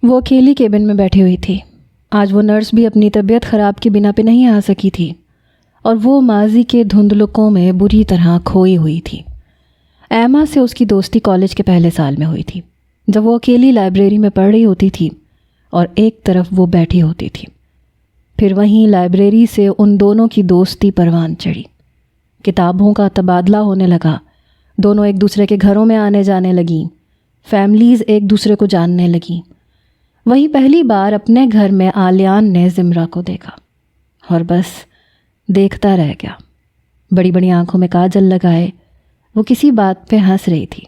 وہ اکیلی کیبن میں بیٹھی ہوئی تھی۔ آج وہ نرس بھی اپنی طبیعت خراب کی بنا پہ نہیں آ سکی تھی اور وہ ماضی کے دھندلکوں میں بری طرح کھوئی ہوئی تھی۔ ایما سے اس کی دوستی کالج کے پہلے سال میں ہوئی تھی، جب وہ اکیلی لائبریری میں پڑھ رہی ہوتی تھی اور ایک طرف وہ بیٹھی ہوتی تھی۔ پھر وہیں لائبریری سے ان دونوں کی دوستی پروان چڑھی، کتابوں کا تبادلہ ہونے لگا، دونوں ایک دوسرے کے گھروں میں آنے جانے لگیں، فیملیز ایک دوسرے کو جاننے لگیں۔ وہیں پہلی بار اپنے گھر میں آلیان نے زمرہ کو دیکھا اور بس دیکھتا رہ گیا۔ بڑی بڑی آنکھوں میں کاجل لگائے وہ کسی بات پہ ہنس رہی تھی۔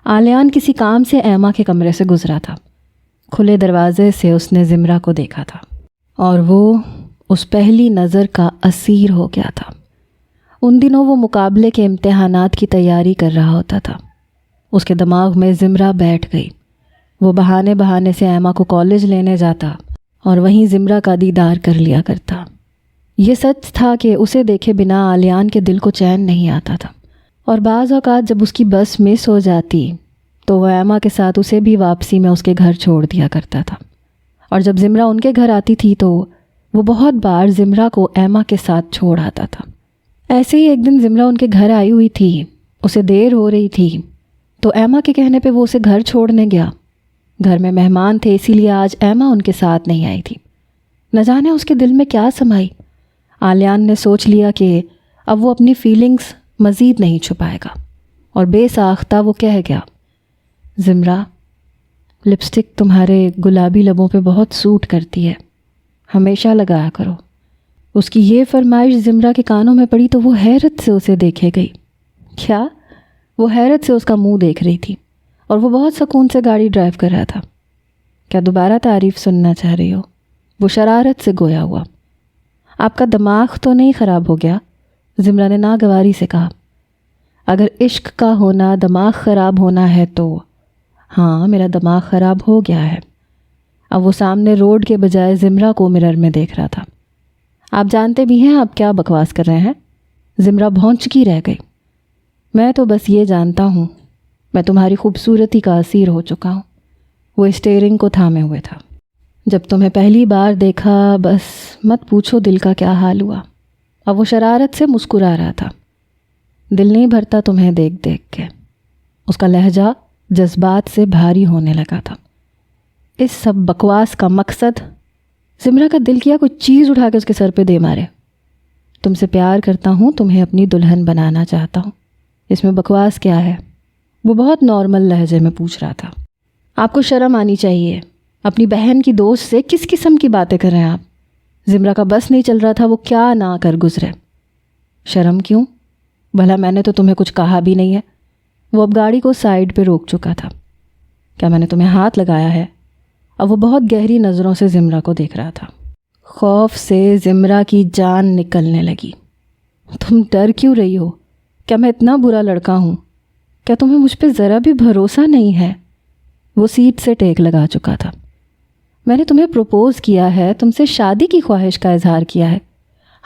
آلیان کسی کام سے ایما کے کمرے سے گزرا تھا۔ کھلے دروازے سے اس نے زمرہ کو دیکھا تھا اور وہ اس پہلی نظر کا اسیر ہو گیا تھا۔ ان دنوں وہ مقابلے کے امتحانات کی تیاری کر رہا ہوتا تھا۔ اس کے دماغ میں زمرہ بیٹھ گئی۔ وہ بہانے سے ایما کو کالج لینے جاتا اور وہیں زمرہ کا دیدار کر لیا کرتا۔ یہ سچ تھا کہ اسے دیکھے بنا آلیان کے دل کو چین نہیں آتا تھا، اور بعض اوقات جب اس کی بس مس ہو جاتی تو وہ ایما کے ساتھ اسے بھی واپسی میں اس کے گھر چھوڑ دیا کرتا تھا، اور جب زمرہ ان کے گھر آتی تھی تو وہ بہت بار زمرہ کو ایما کے ساتھ چھوڑ آتا تھا۔ ایسے ہی ایک دن زمرہ ان کے گھر آئی ہوئی تھی، اسے دیر ہو رہی تھی تو ایما کے کہنے پہ وہ اسے گھر چھوڑنے گیا۔ گھر میں مہمان تھے، اسی لیے آج ایما ان کے ساتھ نہیں آئی تھی۔ نہ جانے اس کے دل میں کیا سمائی۔ آلیان نے سوچ لیا کہ اب وہ اپنی فیلنگز مزید نہیں چھپائے گا، اور بے ساختہ وہ کہہ گیا، زمرہ، لپسٹک تمہارے گلابی لبوں پہ بہت سوٹ کرتی ہے، ہمیشہ لگایا کرو۔ اس کی یہ فرمائش زمرہ کے کانوں میں پڑی تو وہ حیرت سے اسے دیکھے گئی۔ کیا؟ وہ حیرت سے اس کا منہ دیکھ رہی تھی، اور وہ بہت سکون سے گاڑی ڈرائیو کر رہا تھا۔ کیا دوبارہ تعریف سننا چاہ رہی ہو؟ وہ شرارت سے گویا ہوا۔ آپ کا دماغ تو نہیں خراب ہو گیا؟ زمرہ نے ناگواری سے کہا۔ اگر عشق کا ہونا دماغ خراب ہونا ہے تو ہاں، میرا دماغ خراب ہو گیا ہے۔ اب وہ سامنے روڈ کے بجائے زمرہ کو مرر میں دیکھ رہا تھا۔ آپ جانتے بھی ہیں آپ کیا بکواس کر رہے ہیں؟ زمرہ بھونچکی رہ گئی۔ میں تو بس یہ جانتا ہوں میں تمہاری خوبصورتی کا اسیر ہو چکا ہوں۔ وہ اسٹیئرنگ کو تھامے ہوئے تھا۔ جب تمہیں پہلی بار دیکھا بس مت پوچھو دل کا کیا حال ہوا۔ اب وہ شرارت سے مسکرا رہا تھا۔ دل نہیں بھرتا تمہیں دیکھ دیکھ کے۔ اس کا لہجہ جذبات سے بھاری ہونے لگا تھا۔ اس سب بکواس کا مقصد؟ زمرہ کا دل کیا کوئی چیز اٹھا کے اس کے سر پہ دے مارے۔ تم سے پیار کرتا ہوں، تمہیں اپنی دلہن بنانا چاہتا ہوں، اس میں بکواس کیا ہے؟ وہ بہت نارمل لہجے میں پوچھ رہا تھا۔ آپ کو شرم آنی چاہیے۔ اپنی بہن کی دوست سے کس قسم کی باتیں کر رہے ہیں آپ؟ زمرہ کا بس نہیں چل رہا تھا وہ کیا نہ کر گزرے۔ شرم کیوں؟ بھلا میں نے تو تمہیں کچھ کہا بھی نہیں ہے۔ وہ اب گاڑی کو سائیڈ پہ روک چکا تھا۔ کیا میں نے تمہیں ہاتھ لگایا ہے؟ اب وہ بہت گہری نظروں سے زمرہ کو دیکھ رہا تھا۔ خوف سے زمرہ کی جان نکلنے لگی۔ تم ڈر کیوں رہی ہو؟ کیا میں اتنا برا لڑکا ہوں؟ کیا تمہیں مجھ پہ ذرا بھی بھروسہ نہیں ہے؟ وہ سیٹ سے ٹیک لگا چکا تھا۔ میں نے تمہیں پروپوز کیا ہے، تم سے شادی کی خواہش کا اظہار کیا ہے۔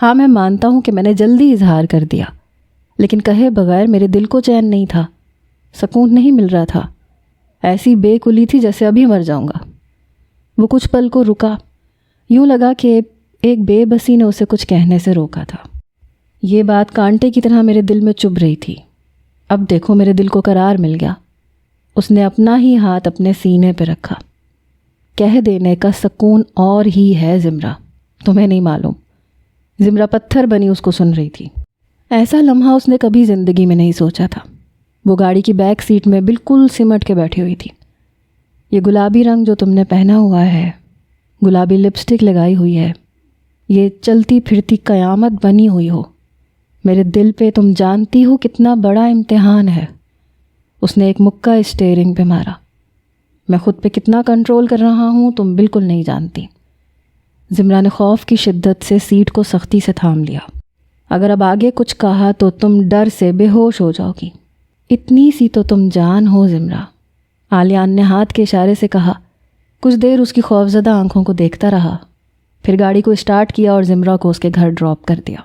ہاں، میں مانتا ہوں کہ میں نے جلدی اظہار کر دیا، لیکن کہے بغیر میرے دل کو چین نہیں تھا، سکون نہیں مل رہا تھا۔ ایسی بے کلی تھی جیسے ابھی مر جاؤں گا۔ وہ کچھ پل کو رکا، یوں لگا کہ ایک بے بسی نے اسے کچھ کہنے سے روکا تھا۔ یہ بات کانٹے کی طرح میرے دل میں چبھ رہی تھی۔ اب دیکھو میرے دل کو قرار مل گیا۔ اس نے اپنا ہی ہاتھ اپنے سینے پہ رکھا۔ کہہ دینے کا سکون اور ہی ہے زمرہ، تمہیں نہیں معلوم۔ زمرہ پتھر بنی اس کو سن رہی تھی۔ ایسا لمحہ اس نے کبھی زندگی میں نہیں سوچا تھا۔ وہ گاڑی کی بیک سیٹ میں بالکل سمٹ کے بیٹھی ہوئی تھی۔ یہ گلابی رنگ جو تم نے پہنا ہوا ہے، گلابی لپسٹک لگائی ہوئی ہے، یہ چلتی پھرتی قیامت بنی ہوئی ہو، میرے دل پہ تم جانتی ہو کتنا بڑا امتحان ہے۔ اس نے ایک مکہ اسٹیئرنگ پہ مارا۔ میں خود پہ کتنا کنٹرول کر رہا ہوں تم بالکل نہیں جانتی۔ زمرہ نے خوف کی شدت سے سیٹ کو سختی سے تھام لیا۔ اگر اب آگے کچھ کہا تو تم ڈر سے بے ہوش ہو جاؤ گی۔ اتنی سی تو تم جان ہو زمرہ۔ آلیان نے ہاتھ کے اشارے سے کہا۔ کچھ دیر اس کی خوفزدہ آنکھوں کو دیکھتا رہا، پھر گاڑی کو اسٹارٹ کیا اور زمرہ کو اس کے گھر ڈراپ کر دیا۔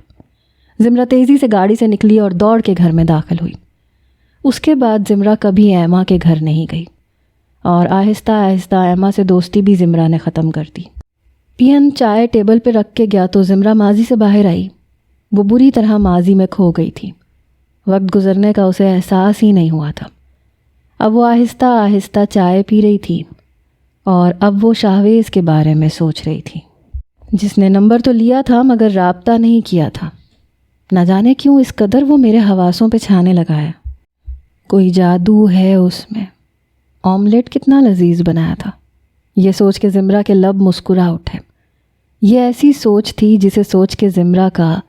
زمرہ تیزی سے گاڑی سے نکلی اور دوڑ کے گھر میں داخل ہوئی۔ اس کے بعد زمرہ کبھی ایما کے گھر نہیں گئی۔ اور آہستہ آہستہ ایما سے دوستی بھی زمرہ نے ختم کر دی۔ پین چائے ٹیبل پہ رکھ کے گیا تو زمرہ ماضی سے باہر آئی۔ وہ بری طرح ماضی میں کھو گئی تھی۔ وقت گزرنے کا اسے احساس ہی نہیں ہوا تھا۔ اب وہ آہستہ آہستہ چائے پی رہی تھی اور اب وہ شاہویز کے بارے میں سوچ رہی تھی، جس نے نمبر تو لیا تھا مگر رابطہ نہیں کیا تھا۔ نہ جانے کیوں اس قدر وہ میرے حواسوں پہ چھانے لگا ہے۔ کوئی جادو ہے اس میں۔ آملیٹ کتنا لذیذ بنایا تھا۔ یہ سوچ کے زمرہ کے لب مسکرا اٹھے۔ یہ ایسی سوچ تھی جسے سوچ کے زمرہ کا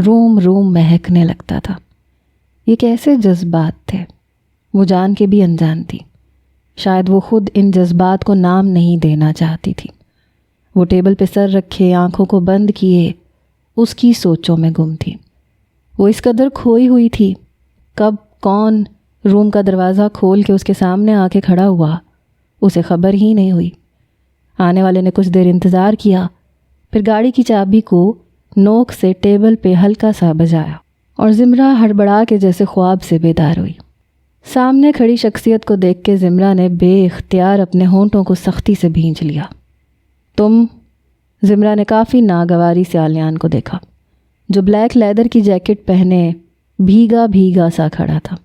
روم روم مہکنے لگتا تھا۔ یہ کیسے جذبات تھے، وہ جان کے بھی انجان تھی۔ شاید وہ خود ان جذبات کو نام نہیں دینا چاہتی تھی۔ وہ ٹیبل پہ سر رکھے، آنکھوں کو بند کیے، اس کی سوچوں میں گم تھی۔ وہ اس قدر کھوئی ہوئی تھی۔ کب کون روم کا دروازہ کھول کے اس کے سامنے آ کے کھڑا ہوا، اسے خبر ہی نہیں ہوئی۔ آنے والے نے کچھ دیر انتظار کیا، پھر گاڑی کی چابی کو نوک سے ٹیبل پہ ہلکا سا بجایا اور زمرہ ہڑبڑا کے جیسے خواب سے بیدار ہوئی۔ سامنے کھڑی شخصیت کو دیکھ کے زمرہ نے بے اختیار اپنے ہونٹوں کو سختی سے بھینچ لیا۔ تم؟ زمرہ نے کافی ناگواری سے آلیان کو دیکھا، جو بلیک لیدر کی جیکٹ پہنے بھیگا بھیگا سا کھڑا تھا۔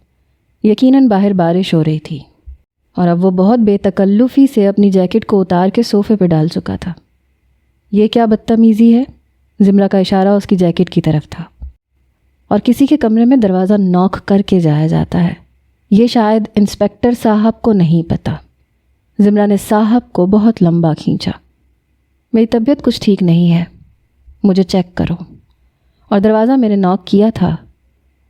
یقیناً باہر بارش ہو رہی تھی اور اب وہ بہت بے تکلفی سے اپنی جیکٹ کو اتار کے صوفے پہ ڈال چکا تھا۔ یہ کیا بدتمیزی ہے؟ زمرہ کا اشارہ اس کی جیکٹ کی طرف تھا۔ اور کسی کے کمرے میں دروازہ نوک کر کے جایا جاتا ہے، یہ شاید انسپیکٹر صاحب کو نہیں پتہ۔ زمرہ نے صاحب کو بہت لمبا کھینچا۔ میری طبیعت کچھ ٹھیک نہیں ہے، مجھے چیک کرو۔ اور دروازہ میں نے نوک کیا تھا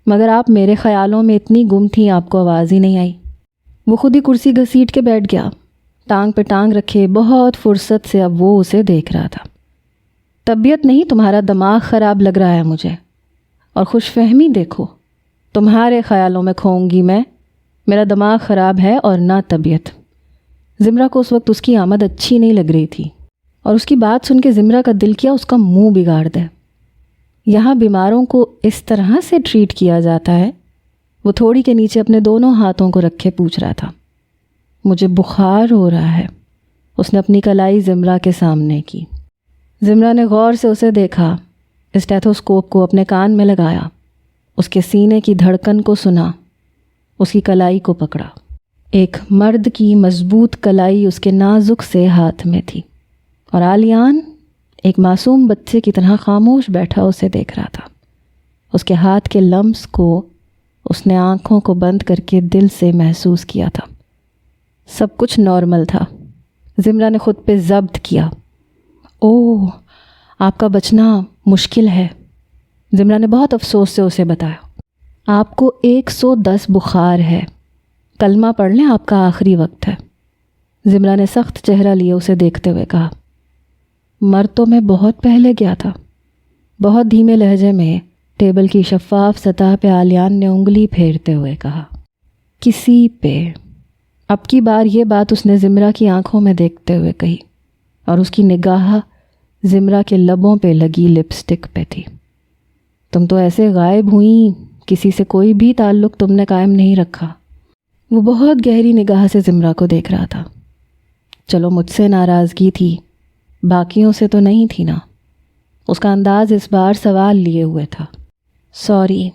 مگر آپ میرے خیالوں میں اتنی گم تھیں آپ کو آواز ہی نہیں آئی۔ وہ خود ہی کرسی گھسیٹ کے بیٹھ گیا، ٹانگ پہ ٹانگ رکھے بہت فرصت سے اب وہ اسے دیکھ رہا تھا۔ طبیعت نہیں، تمہارا دماغ خراب لگ رہا ہے مجھے، اور خوش فہمی دیکھو، تمہارے خیالوں میں کھوؤں گی میں، میرا دماغ خراب ہے اور نہ طبیعت۔ زمرہ کو اس وقت اس کی آمد اچھی نہیں لگ رہی تھی اور اس کی بات سن کے زمرہ کا دل کیا اس کا منہ بگاڑ دے۔ یہاں بیماروں کو اس طرح سے ٹریٹ کیا جاتا ہے؟ وہ تھوڑی کے نیچے اپنے دونوں ہاتھوں کو رکھے پوچھ رہا تھا۔ مجھے بخار ہو رہا ہے، اس نے اپنی کلائی زمرہ کے سامنے کی۔ زمرہ نے غور سے اسے دیکھا، اسٹیتھوسکوپ کو اپنے کان میں لگایا، اس کے سینے کی دھڑکن کو سنا، اس کی کلائی کو پکڑا۔ ایک مرد کی مضبوط کلائی اس کے نازک سے ہاتھ میں تھی اور آلیان ایک معصوم بچے کی طرح خاموش بیٹھا اسے دیکھ رہا تھا۔ اس کے ہاتھ کے لمس کو اس نے آنکھوں کو بند کر کے دل سے محسوس کیا تھا۔ سب کچھ نارمل تھا۔ زمرہ نے خود پہ ضبط کیا۔ اوہ، آپ کا بچنا مشکل ہے، زمرہ نے بہت افسوس سے اسے بتایا۔ آپ کو 110 بخار ہے، کلمہ پڑھ لیں، آپ کا آخری وقت ہے۔ زمرہ نے سخت چہرہ لیے اسے دیکھتے ہوئے کہا۔ مر تو میں بہت پہلے گیا تھا۔ بہت دھیمے لہجے میں ٹیبل کی شفاف سطح پہ آلیان نے انگلی پھیرتے ہوئے کہا۔ کسی پہ؟ اب کی بار یہ بات اس نے زمرہ کی آنکھوں میں دیکھتے ہوئے کہی اور اس کی نگاہ زمرہ کے لبوں پہ لگی لپسٹک پہ تھی۔ تم تو ایسے غائب ہوئیں، کسی سے کوئی بھی تعلق تم نے قائم نہیں رکھا۔ وہ بہت گہری نگاہ سے زمرہ کو دیکھ رہا تھا۔ چلو مجھ سے ناراضگی تھی، باقیوں سے تو نہیں تھی نا۔ اس کا انداز اس بار سوال لیے ہوئے تھا۔ سوری،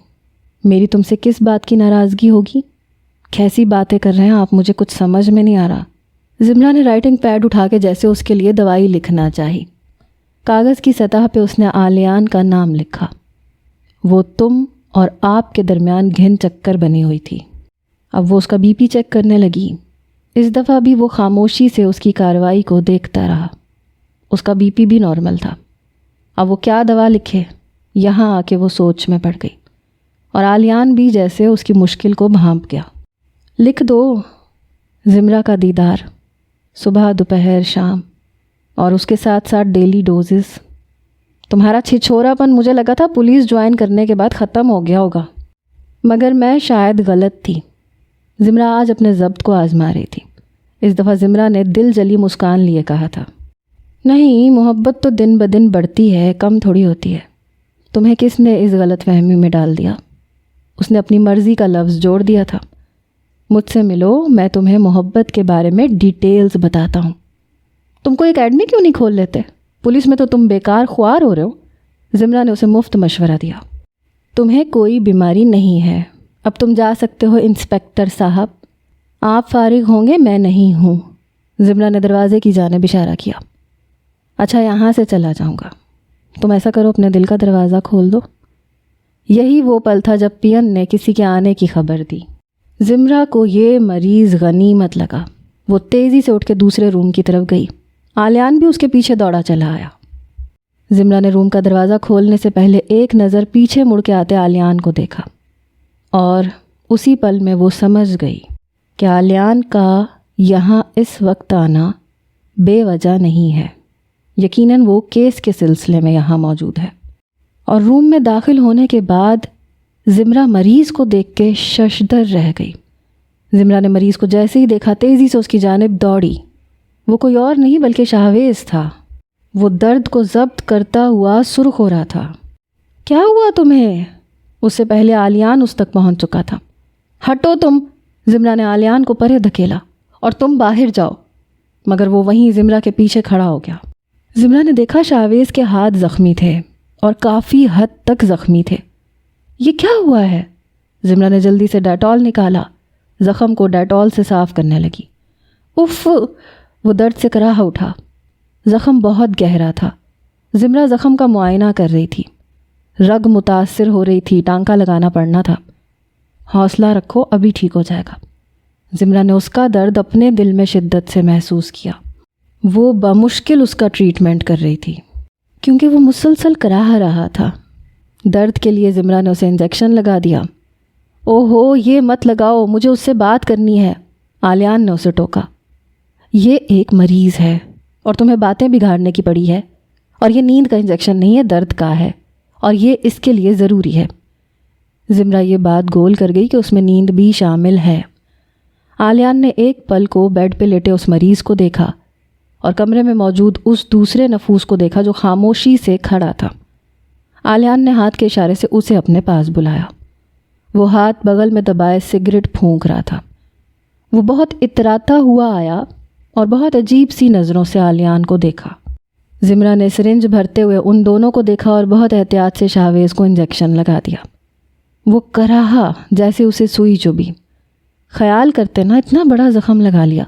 میری تم سے کس بات کی ناراضگی ہوگی؟ کیسی باتیں کر رہے ہیں آپ، مجھے کچھ سمجھ میں نہیں آ رہا۔ زمرہ نے رائٹنگ پیڈ اٹھا کے جیسے اس کے لیے دوائی لکھنا چاہی۔ کاغذ کی سطح پہ اس نے آلیان کا نام لکھا۔ وہ تم اور آپ کے درمیان گھن چکر بنی ہوئی تھی۔ اب وہ اس کا بی پی چیک کرنے لگی۔ اس دفعہ بھی وہ خاموشی سے اس کی کارروائی کو دیکھتا رہا۔ اس کا بی پی بھی نارمل تھا۔ اب وہ کیا دوا لکھے؟ یہاں آ کے وہ سوچ میں پڑ گئی اور آلیان بھی جیسے اس کی مشکل کو بھانپ گیا۔ لکھ دو، زمرہ کا دیدار، صبح دوپہر شام، اور اس کے ساتھ ساتھ ڈیلی ڈوزز۔ تمہارا چھچھورا پن مجھے لگا تھا پولیس جوائن کرنے کے بعد ختم ہو گیا ہوگا، مگر میں شاید غلط تھی۔ زمرہ آج اپنے ضبط کو آزما رہی تھی۔ اس دفعہ زمرہ نے دل جلی مسکان لیے کہا تھا، نہیں، محبت تو دن بدن بڑھتی ہے، کم تھوڑی ہوتی ہے۔ تمہیں کس نے اس غلط فہمی میں ڈال دیا؟ اس نے اپنی مرضی کا لفظ جوڑ دیا تھا۔ مجھ سے ملو، میں تمہیں محبت کے بارے میں ڈیٹیلز بتاتا ہوں۔ تم کو ایک ایڈمی کیوں نہیں کھول لیتے؟ پولیس میں تو تم بیکار خوار ہو رہے ہو۔ زمرہ نے اسے مفت مشورہ دیا۔ تمہیں کوئی بیماری نہیں ہے، اب تم جا سکتے ہو انسپکٹر صاحب۔ آپ فارغ ہوں گے، میں نہیں ہوں۔ زمرہ نے دروازے کی جانب اشارہ کیا۔ اچھا، یہاں سے چلا جاؤں گا۔ تم ایسا کرو، اپنے دل کا دروازہ کھول دو۔ یہی وہ پل تھا جب پین نے کسی کے آنے کی خبر دی۔ زمرہ کو یہ مریض غنیمت لگا۔ وہ تیزی سے اٹھ کے دوسرے روم کی طرف گئی۔ آلیان بھی اس کے پیچھے دوڑا چلا آیا۔ زمرہ نے روم کا دروازہ کھولنے سے پہلے ایک نظر پیچھے مڑ کے آتے آلیان کو دیکھا، اور اسی پل میں وہ سمجھ گئی کہ آلیان کا یہاں اس وقت آنا بے وجہ نہیں ہے۔ یقیناً وہ کیس کے سلسلے میں یہاں موجود ہے۔ اور روم میں داخل ہونے کے بعد زمرہ مریض کو دیکھ کے ششدر رہ گئی۔ زمرہ نے مریض کو جیسے ہی دیکھا تیزی سے اس کی جانب دوڑی۔ وہ کوئی اور نہیں بلکہ شاہویز تھا۔ وہ درد کو ضبط کرتا ہوا سرخ ہو رہا تھا۔ کیا ہوا تمہیں؟ اس سے پہلے آلیان اس تک پہنچ چکا تھا۔ ہٹو تم، زمرہ نے آلیان کو پرے دھکیلا، اور تم باہر جاؤ۔ مگر وہ وہیں زمرہ کے پیچھے کھڑا ہو گیا۔ زمرہ نے دیکھا شاہویز کے ہاتھ زخمی تھے، اور کافی حد تک زخمی تھے۔ یہ کیا ہوا ہے؟ زمرہ نے جلدی سے ڈیٹول نکالا، زخم کو ڈیٹول سے صاف کرنے لگی۔ اف! وہ درد سے کراہ اٹھا۔ زخم بہت گہرا تھا۔ زمرہ زخم کا معائنہ کر رہی تھی۔ رگ متاثر ہو رہی تھی، ٹانکا لگانا پڑنا تھا۔ حوصلہ رکھو، ابھی ٹھیک ہو جائے گا۔ زمرہ نے اس کا درد اپنے دل میں شدت سے محسوس کیا۔ وہ بمشکل اس کا ٹریٹمنٹ کر رہی تھی، کیونکہ وہ مسلسل کراہ رہا تھا۔ درد کے لیے زمرہ نے اسے انجیکشن لگا دیا۔ اوہو، یہ مت لگاؤ، مجھے اس سے بات کرنی ہے، آلیان نے اسے ٹوکا۔ یہ ایک مریض ہے، اور تمہیں باتیں بگاڑنے کی پڑی ہے، اور یہ نیند کا انجیکشن نہیں ہے، درد کا ہے، اور یہ اس کے لیے ضروری ہے۔ زمرہ یہ بات گول کر گئی کہ اس میں نیند بھی شامل ہے۔ آلیان نے ایک پل کو بیڈ پہ لیٹے اس مریض کو دیکھا، اور کمرے میں موجود اس دوسرے نفوس کو دیکھا جو خاموشی سے کھڑا تھا۔ آلیان نے ہاتھ کے اشارے سے اسے اپنے پاس بلایا۔ وہ ہاتھ بغل میں دبائے سگریٹ پھونک رہا تھا۔ وہ بہت اتراتا ہوا آیا اور بہت عجیب سی نظروں سے آلیان کو دیکھا۔ زمرہ نے سرنج بھرتے ہوئے ان دونوں کو دیکھا اور بہت احتیاط سے شاہویز کو انجیکشن لگا دیا۔ وہ کراہا جیسے اسے سوئی چبھی۔ خیال کرتے نا اتنا بڑا زخم لگا لیا،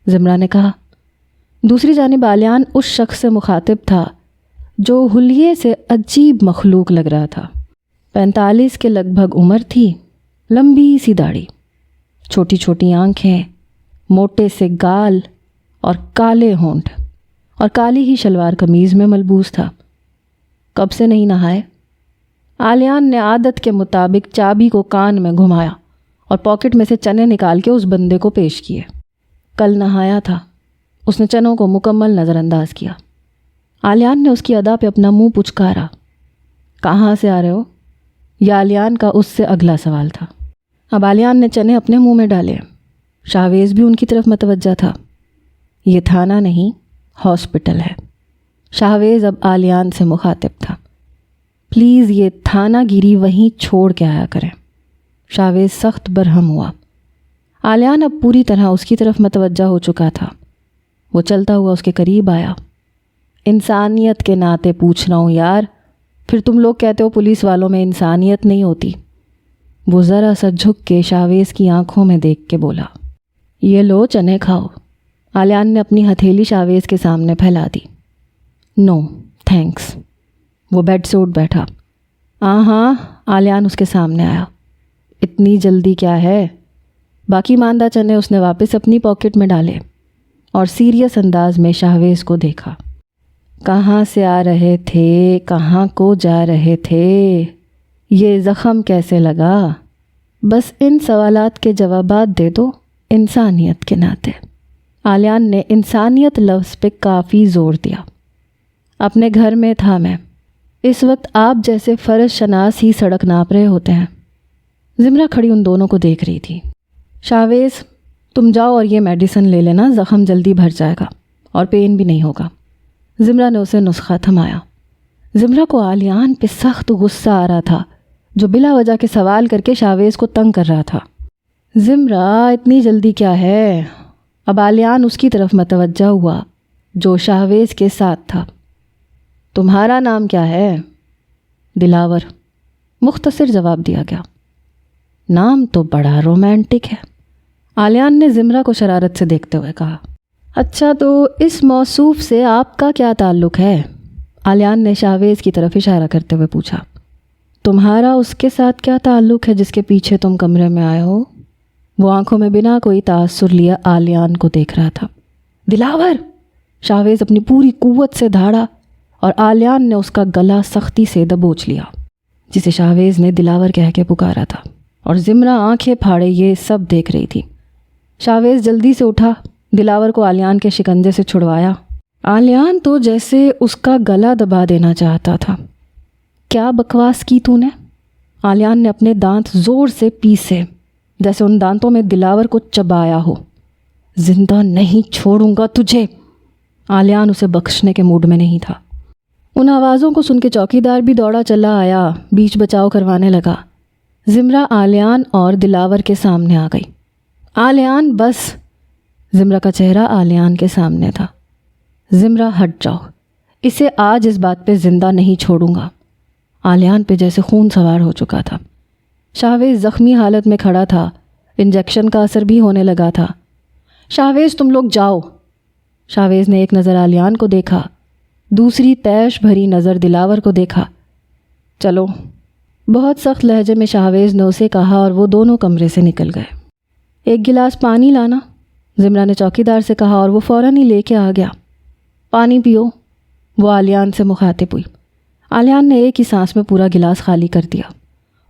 زمرہ نے کہا۔ دوسری جانب آلیان اس شخص سے مخاطب تھا جو حلیے سے عجیب مخلوق لگ رہا تھا۔ 45 کے لگ بھگ عمر تھی، لمبی سی داڑھی، چھوٹی چھوٹی آنکھیں، موٹے سے گال اور کالے ہونٹ، اور کالی ہی شلوار قمیض میں ملبوس تھا۔ کب سے نہیں نہائے؟ آلیان نے عادت کے مطابق چابی کو کان میں گھمایا اور پاکٹ میں سے چنے نکال کے اس بندے کو پیش کیے۔ کل نہایا تھا۔ اس نے چنوں کو مکمل نظر انداز کیا۔ آلیان نے اس کی ادا پہ اپنا منہ پچکارا۔ کہاں سے آ رہے ہو؟ یہ آلیان کا اس سے اگلا سوال تھا۔ اب آلیان نے چنے اپنے منہ میں ڈالے۔ شاہویز بھی ان کی طرف متوجہ تھا۔ یہ تھانہ نہیں، ہاسپٹل ہے۔ شاہویز اب آلیان سے مخاطب تھا۔ پلیز یہ تھانہ گیری وہیں چھوڑ کے آیا کریں۔ شاہویز سخت برہم ہوا۔ آلیان اب پوری طرح اس کی طرف متوجہ ہو چکا تھا۔ وہ چلتا ہوا اس کے قریب آیا۔ انسانیت کے ناطے پوچھ رہا ہوں یار، پھر تم لوگ کہتے ہو پولیس والوں میں انسانیت نہیں ہوتی۔ وہ ذرا سا جھک کے شاہویز کی آنکھوں میں دیکھ کے بولا، یہ لو چنے کھاؤ۔ آلیان نے اپنی ہتھیلی شاہویز کے سامنے پھیلا دی۔ نو تھینکس۔ وہ بیڈ سے اٹھ بیٹھا۔ ہاں، آلیان اس کے سامنے آیا۔ اتنی جلدی کیا ہے؟ باقی ماندہ چنے اس نے واپس اپنی پاکٹ میں ڈالے اور سیریس انداز میں شاہویز کو دیکھا۔ کہاں سے آ رہے تھے؟ کہاں کو جا رہے تھے؟ یہ زخم کیسے لگا؟ بس ان سوالات کے جوابات دے دو انسانیت کے ناطے۔ آلیان نے انسانیت لفظ پہ کافی زور دیا۔ اپنے گھر میں تھا میں، اس وقت آپ جیسے فرض شناس ہی سڑک ناپ رہے ہوتے ہیں۔ زمرہ کھڑی ان دونوں کو دیکھ رہی تھی۔ شاہویز تم جاؤ اور یہ میڈیسن لے لینا، زخم جلدی بھر جائے گا اور پین بھی نہیں ہوگا۔ زمرہ نے اسے نسخہ تھمایا۔ زمرہ کو آلیان پہ سخت غصہ آ رہا تھا جو بلا وجہ کے سوال کر کے شاہویز کو تنگ کر رہا تھا۔ زمرہ اتنی جلدی کیا ہے؟ اب آلیان اس کی طرف متوجہ ہوا جو شاہویز کے ساتھ تھا۔ تمہارا نام کیا ہے؟ دلاور، مختصر جواب دیا گیا۔ نام تو بڑا رومانٹک ہے، آلیان نے زمرہ کو شرارت سے دیکھتے ہوئے کہا۔ اچھا تو اس موصوف سے آپ کا کیا تعلق ہے؟ آلیان نے شاہویز کی طرف اشارہ کرتے ہوئے پوچھا۔ تمہارا اس کے ساتھ کیا تعلق ہے جس کے پیچھے تم کمرے میں آئے ہو؟ وہ آنکھوں میں بنا کوئی تاثر لیے آلیان کو دیکھ رہا تھا۔ دلاور! شاہویز اپنی پوری قوت سے دھاڑا اور آلیان نے اس کا گلا سختی سے دبوچ لیا، جسے شاہویز نے دلاور کہہ کے پکارا تھا، اور زمرہ آنکھیں پھاڑے یہ سب دیکھ رہی تھی۔ شاہویز جلدی سے اٹھا، دلاور کو آلیان کے شکنجے سے چھڑوایا۔ آلیان تو جیسے اس کا گلا دبا دینا چاہتا تھا۔ کیا بکواس کی تو نے؟ آلیان نے اپنے دانت زور سے پیسے، جیسے ان دانتوں میں دلاور کو چبایا ہو۔ زندہ نہیں چھوڑوں گا تجھے۔ آلیان اسے بخشنے کے موڈ میں نہیں تھا۔ ان آوازوں کو سن کے چوکیدار بھی دوڑا چلا آیا، بیچ بچاؤ کروانے لگا۔ زمرہ آلیان اور دلاور کے سامنے آ گئی۔ آلیان بس! زمرہ کا چہرہ آلیان کے سامنے تھا۔ زمرہ ہٹ جاؤ، اسے آج اس بات پہ زندہ نہیں چھوڑوں گا۔ آلیان پہ جیسے خون سوار ہو چکا تھا۔ شاہویز زخمی حالت میں کھڑا تھا، انجیکشن کا اثر بھی ہونے لگا تھا۔ شاہویز تم لوگ جاؤ۔ شاہویز نے ایک نظر آلیان کو دیکھا، دوسری تیش بھری نظر دلاور کو دیکھا۔ چلو، بہت سخت لہجے میں شاہویز نے اسے کہا اور وہ دونوں کمرے سے نکل گئے۔ ایک گلاس پانی لانا، زمرہ نے چوکیدار سے کہا اور وہ فوراً ہی لے کے آ گیا۔ پانی پیو، وہ آلیان سے مخاطب ہوئی۔ آلیان نے ایک ہی سانس میں پورا گلاس خالی کر دیا۔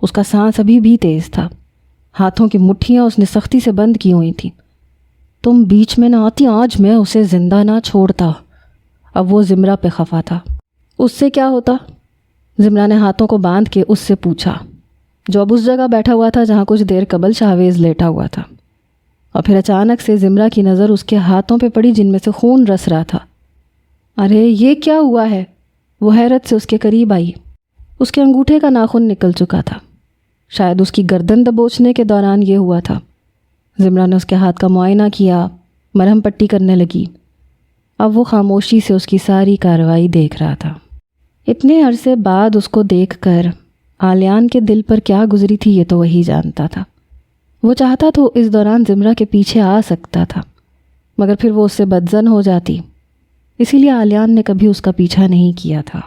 اس کا سانس ابھی بھی تیز تھا، ہاتھوں کی مٹھیاں اس نے سختی سے بند کی ہوئی تھیں۔ تم بیچ میں نہ آتی، آج میں اسے زندہ نہ چھوڑتا۔ اب وہ زمرہ پہ خفا تھا۔ اس سے کیا ہوتا؟ زمرہ نے ہاتھوں کو باندھ کے اس سے پوچھا، جو اب اس جگہ بیٹھا ہوا تھا جہاں کچھ دیر قبل شاہویز لیٹا ہوا تھا۔ اور پھر اچانک سے زمرہ کی نظر اس کے ہاتھوں پہ پڑی جن میں سے خون رس رہا تھا۔ ارے یہ کیا ہوا ہے؟ وہ حیرت سے اس کے قریب آئی۔ اس کے انگوٹھے کا ناخن نکل چکا تھا، شاید اس کی گردن دبوچنے کے دوران یہ ہوا تھا۔ زمرہ نے اس کے ہاتھ کا معائنہ کیا، مرہم پٹی کرنے لگی۔ اب وہ خاموشی سے اس کی ساری کارروائی دیکھ رہا تھا۔ اتنے عرصے بعد اس کو دیکھ کر آلیان کے دل پر کیا گزری تھی یہ تو وہی جانتا تھا۔ وہ چاہتا تو اس دوران زمرہ کے پیچھے آ سکتا تھا، مگر پھر وہ اس سے بدظن ہو جاتی، اسی لیے آلیان نے کبھی اس کا پیچھا نہیں کیا تھا۔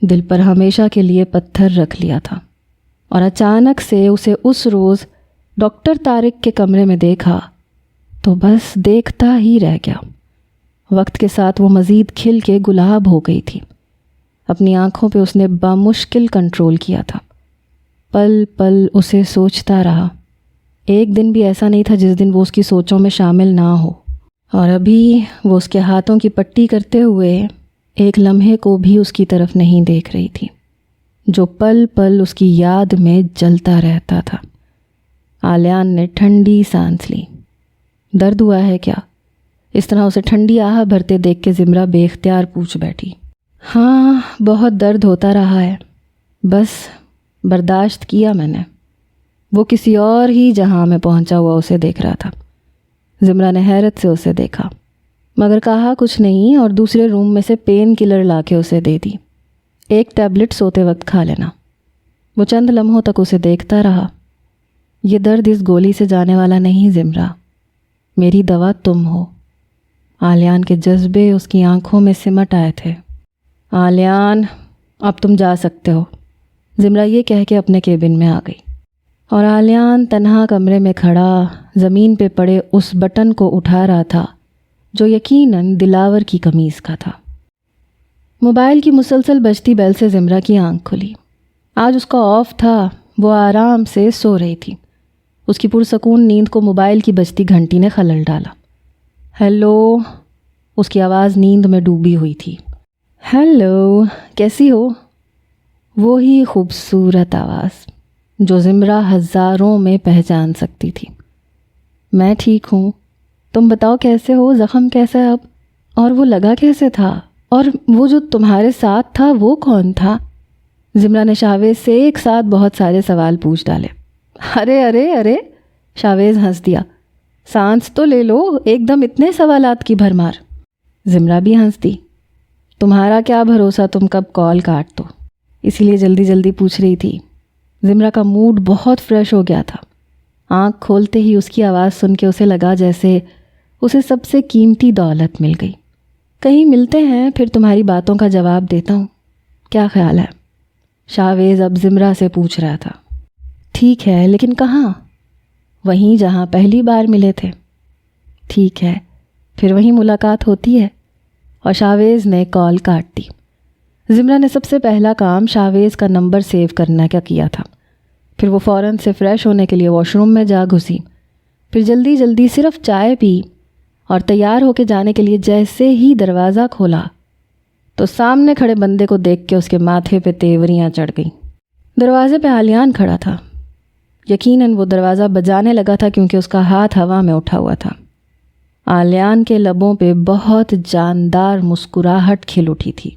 دل پر ہمیشہ کے لیے پتھر رکھ لیا تھا، اور اچانک سے اسے اس روز ڈاکٹر طارق کے کمرے میں دیکھا تو بس دیکھتا ہی رہ گیا۔ وقت کے ساتھ وہ مزید کھل کے گلاب ہو گئی تھی۔ اپنی آنکھوں پہ اس نے بامشکل کنٹرول کیا تھا۔ پل پل اسے سوچتا رہا۔ ایک دن بھی ایسا نہیں تھا جس دن وہ اس کی سوچوں میں شامل نہ ہو، اور ابھی وہ اس کے ہاتھوں کی پٹی کرتے ہوئے ایک لمحے کو بھی اس کی طرف نہیں دیکھ رہی تھی، جو پل پل اس کی یاد میں جلتا رہتا تھا۔ آلیان نے ٹھنڈی سانس لی۔ درد ہوا ہے کیا؟ اس طرح اسے ٹھنڈی آہ بھرتے دیکھ کے زمرہ بے اختیار پوچھ بیٹھی۔ ہاں، بہت درد ہوتا رہا ہے، بس برداشت کیا میں نے۔ وہ کسی اور ہی جہاں میں پہنچا ہوا اسے دیکھ رہا تھا۔ زمرہ نے حیرت سے اسے دیکھا، مگر کہا کچھ نہیں اور دوسرے روم میں سے پین کلر لا کے اسے دے دی۔ ایک ٹیبلٹ سوتے وقت کھا لینا۔ وہ چند لمحوں تک اسے دیکھتا رہا۔ یہ درد اس گولی سے جانے والا نہیں زمرہ، میری دوا تم ہو۔ آلیان کے جذبے اس کی آنکھوں میں سمٹ آئے تھے۔ آلیان، اب تم جا سکتے ہو، زمرہ یہ کہہ کے اپنے کیبن میں آ گئی، اور آلیان تنہا کمرے میں کھڑا زمین پہ پڑے اس بٹن کو اٹھا رہا تھا جو یقیناً دلاور کی قمیض کا تھا۔ موبائل کی مسلسل بجتی بیل سے زمرہ کی آنکھ کھلی۔ آج اس کا آف تھا، وہ آرام سے سو رہی تھی۔ اس کی پرسکون نیند کو موبائل کی بجتی گھنٹی نے خلل ڈالا۔ ہیلو، اس کی آواز نیند میں ڈوبی ہوئی تھی۔ ہیلو، کیسی ہو؟ وہی خوبصورت آواز جو زمرہ ہزاروں میں پہچان سکتی تھی۔ میں ٹھیک ہوں، تم بتاؤ کیسے ہو؟ زخم کیسا ہے اب؟ اور وہ لگا کیسے تھا؟ اور وہ جو تمہارے ساتھ تھا وہ کون تھا؟ زمرہ نے شاہویز سے ایک ساتھ بہت سارے سوال پوچھ ڈالے۔ ارے ارے ارے، شاویز ہنس دیا۔ سانس تو لے لو، ایک دم اتنے سوالات کی بھرمار۔ زمرہ بھی ہنس دی۔ تمہارا کیا بھروسہ تم کب کال کاٹ دو، اسی لیے جلدی جلدی پوچھ رہی تھی۔ زمرہ کا موڈ بہت فریش ہو گیا تھا۔ آنکھ کھولتے ہی اس کی آواز سن کے اسے لگا جیسے اسے سب سے قیمتی دولت مل گئی۔ کہیں ملتے ہیں، پھر تمہاری باتوں کا جواب دیتا ہوں، کیا خیال ہے؟ شاویز اب زمرہ سے پوچھ رہا تھا۔ ٹھیک ہے، لیکن کہاں؟ وہیں جہاں پہلی بار ملے تھے۔ ٹھیک ہے، پھر وہیں ملاقات ہوتی ہے۔ اور شاویز نے کال کاٹ دی۔ زمرہ نے سب سے پہلا کام شاویز کا نمبر سیو کرنا کا کیا تھا۔ پھر وہ فوراً سے فریش ہونے کے لیے واش روم میں جا گھسی۔ پھر جلدی جلدی صرف چائے پی اور تیار ہو کے جانے کے لیے جیسے ہی دروازہ کھولا تو سامنے کھڑے بندے کو دیکھ کے اس کے ماتھے پہ تیوریاں چڑھ گئیں۔ دروازے پہ آلیان کھڑا تھا۔ یقیناً وہ دروازہ بجانے لگا تھا کیونکہ اس کا ہاتھ ہوا میں اٹھا ہوا تھا۔ آلیان کے لبوں پہ بہت جاندار مسکراہٹ کھل اٹھی تھی۔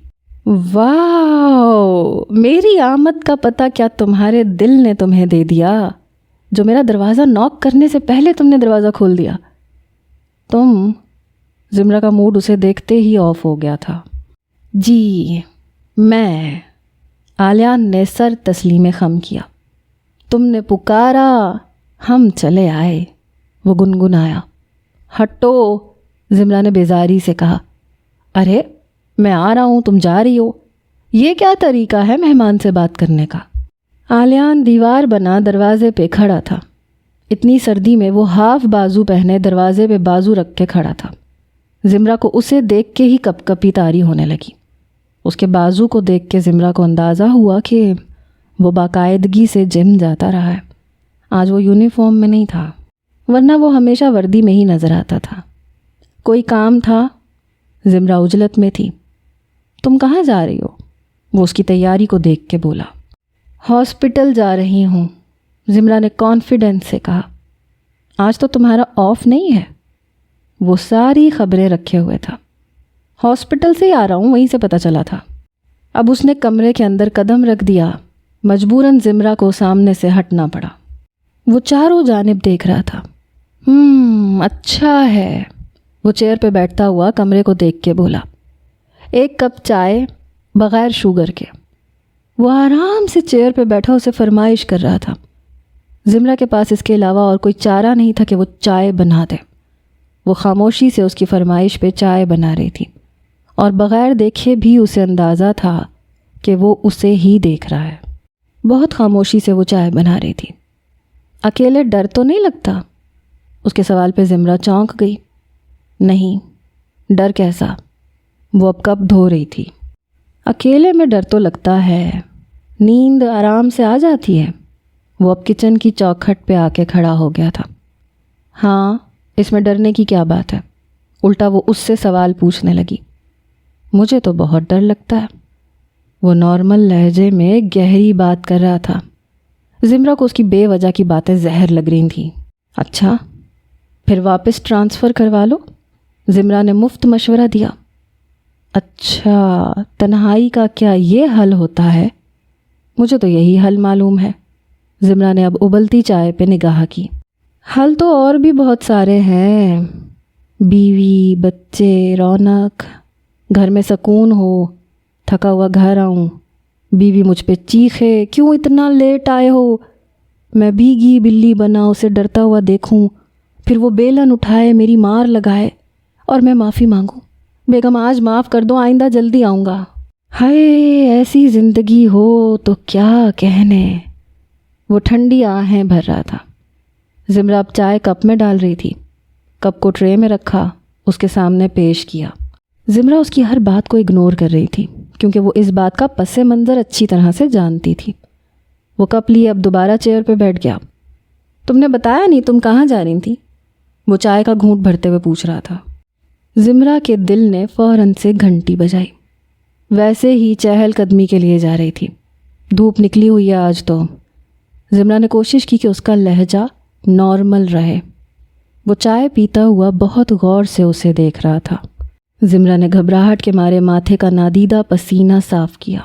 واو، میری آمد کا پتہ کیا تمہارے دل نے تمہیں دے دیا، جو میرا دروازہ نوک کرنے سے پہلے تم نے دروازہ کھول دیا۔ تم؟ زمرہ کا موڈ اسے دیکھتے ہی آف ہو گیا تھا۔ جی میں، آلیان نے سر تسلیم خم کیا۔ تم نے پکارا، ہم چلے آئے، وہ گنگنایا۔ ہٹو، زمرہ نے بیزاری سے کہا۔ ارے میں آ رہا ہوں، تم جا رہی ہو، یہ کیا طریقہ ہے مہمان سے بات کرنے کا؟ آلیان دیوار بنا دروازے پہ کھڑا تھا۔ اتنی سردی میں وہ ہاف بازو پہنے دروازے پہ بازو رکھ کے کھڑا تھا۔ زمرہ کو اسے دیکھ کے ہی کپ کپی طاری ہونے لگی۔ اس کے بازو کو دیکھ کے زمرہ کو اندازہ ہوا کہ وہ باقاعدگی سے جم جاتا رہا ہے۔ آج وہ یونیفارم میں نہیں تھا، ورنہ وہ ہمیشہ وردی میں ہی نظر آتا تھا۔ کوئی کام تھا؟ زمرہ عجلت میں تھی۔ تم کہاں جا رہی ہو؟ وہ اس کی تیاری کو دیکھ کے بولا۔ ہاسپٹل جا رہی ہوں، زمرہ نے کانفیڈنس سے کہا۔ آج تو تمہارا آف نہیں ہے؟ وہ ساری خبریں رکھے ہوئے تھا۔ ہاسپٹل سے ہی آ رہا ہوں، وہیں سے پتہ چلا تھا۔ اب اس نے کمرے کے اندر قدم رکھ دیا۔ مجبوراً زمرہ کو سامنے سے ہٹنا پڑا۔ وہ چاروں جانب دیکھ رہا تھا۔ اچھا ہے، وہ چیئر پہ بیٹھتا ہوا کمرے کو دیکھ کے بولا۔ ایک کپ چائے بغیر شوگر کے۔ وہ آرام سے چیئر پہ بیٹھا اسے فرمائش کر رہا تھا۔ زمرہ کے پاس اس کے علاوہ اور کوئی چارہ نہیں تھا کہ وہ چائے بنا دے۔ وہ خاموشی سے اس کی فرمائش پہ چائے بنا رہی تھی، اور بغیر دیکھے بھی اسے اندازہ تھا کہ وہ اسے ہی دیکھ رہا ہے۔ بہت خاموشی سے وہ چائے بنا رہی تھی۔ اکیلے ڈر تو نہیں لگتا؟ اس کے سوال پہ زمرہ چونک گئی۔ نہیں، ڈر کیسا؟ وہ اب کپ دھو رہی تھی۔ اکیلے میں ڈر تو لگتا ہے، نیند آرام سے آ جاتی ہے۔ وہ اب کچن کی چوکھٹ پہ آ کے کھڑا ہو گیا تھا۔ ہاں، اس میں ڈرنے کی کیا بات ہے؟ الٹا وہ اس سے سوال پوچھنے لگی۔ مجھے تو بہت ڈر لگتا ہے۔ وہ نارمل لہجے میں گہری بات کر رہا تھا۔ زمرہ کو اس کی بے وجہ کی باتیں زہر لگ رہی تھیں۔ اچھا، پھر واپس ٹرانسفر کروا لو، زمرہ نے مفت مشورہ دیا۔ اچھا، تنہائی کا کیا یہ حل ہوتا ہے؟ مجھے تو یہی حل معلوم ہے۔ زمرہ نے اب ابلتی چائے پہ نگاہ کی۔ حل تو اور بھی بہت سارے ہیں، بیوی، بچے، رونق، گھر میں سکون ہو، تھکا ہوا گھر آؤں، بیوی مجھ پہ چیخے، کیوں اتنا لیٹ آئے ہو، میں بھیگی بلی بنا اسے ڈرتا ہوا دیکھوں، پھر وہ بیلن اٹھائے میری مار لگائے اور میں معافی مانگوں، بیگم آج معاف کر دو، آئندہ جلدی آؤں گا۔ ہائے، ایسی زندگی ہو تو کیا کہنے۔ وہ ٹھنڈی آہیں بھر رہا تھا۔ زمرہ اب چائے کپ میں ڈال رہی تھی۔ کپ کو ٹرے میں رکھا، اس کے سامنے پیش کیا۔ زمرہ اس کی ہر بات کو اگنور کر رہی تھی کیونکہ وہ اس بات کا پس منظر اچھی طرح سے جانتی تھی۔ وہ کپ لیے اب دوبارہ چیئر پہ بیٹھ گیا۔ تم نے بتایا نہیں تم کہاں جا رہی تھی؟ وہ چائے کا گھونٹ بھرتے ہوئے پوچھ رہا تھا۔ زمرہ کے دل نے فوراً سے گھنٹی بجائی۔ ویسے ہی چہل قدمی کے لیے جا رہی تھی۔ دھوپ نکلی ہوئی ہے آج تو۔ زمرہ نے کوشش کی کہ اس کا لہجہ نارمل رہے۔ وہ چائے پیتا ہوا بہت غور سے اسے دیکھ رہا تھا۔ زمرہ نے گھبراہٹ کے مارے ماتھے کا نادیدہ پسینہ صاف کیا۔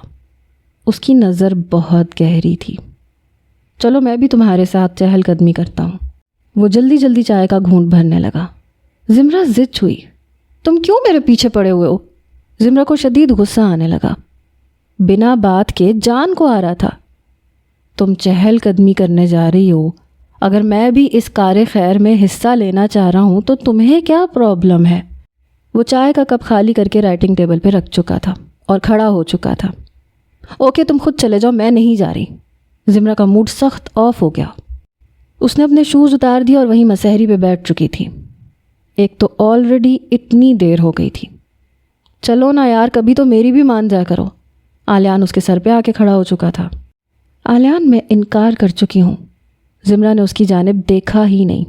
اس کی نظر بہت گہری تھی۔ چلو میں بھی تمہارے ساتھ چہل قدمی کرتا ہوں۔ وہ جلدی جلدی چائے کا گھونٹ بھرنے لگا۔ زمرہ ضد ہوئی، تم کیوں میرے پیچھے پڑے ہوئے ہو؟ زمرہ کو شدید غصہ آنے لگا، بنا بات کے جان کو آ رہا تھا۔ تم چہل قدمی کرنے جا رہی ہو، اگر میں بھی اس کار خیر میں حصہ لینا چاہ رہا ہوں تو تمہیں کیا پرابلم ہے؟ وہ چائے کا کپ خالی کر کے رائٹنگ ٹیبل پہ رکھ چکا تھا اور کھڑا ہو چکا تھا۔ اوکے تم خود چلے جاؤ، میں نہیں جا رہی۔ زمرہ کا موڈ سخت آف ہو گیا۔ اس نے اپنے شوز اتار دیے اور وہیں مسحری پہ بیٹھ چکی تھی۔ ایک تو آلریڈی اتنی دیر ہو گئی تھی۔ چلو نا یار، کبھی تو میری بھی مان جا کرو۔ آلیان اس کے سر پہ آ کے کھڑا ہو چکا تھا۔ آلیان، میں انکار کر چکی ہوں۔ زمرہ نے اس کی جانب دیکھا ہی نہیں۔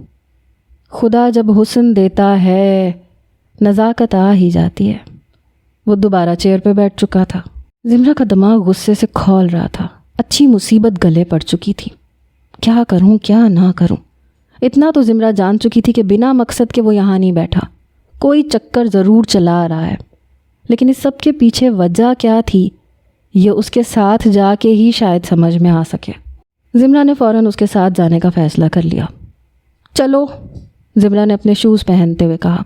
خدا جب حسن دیتا ہے نزاکت آ ہی جاتی ہے۔ وہ دوبارہ چیئر پہ بیٹھ چکا تھا۔ زمرہ کا دماغ غصے سے کھول رہا تھا۔ اچھی مصیبت گلے پڑ چکی تھی۔ کیا کروں کیا نہ کروں؟ اتنا تو زمرہ جان چکی تھی کہ بنا مقصد کے وہ یہاں نہیں بیٹھا، کوئی چکر ضرور چلا رہا ہے، لیکن اس سب کے پیچھے وجہ کیا تھی یہ اس کے ساتھ جا کے ہی شاید سمجھ میں آ سکے۔ زمرہ نے فوراً اس کے ساتھ جانے کا فیصلہ کر لیا۔ چلو، زمرہ نے اپنے شوز پہنتے ہوئے کہا۔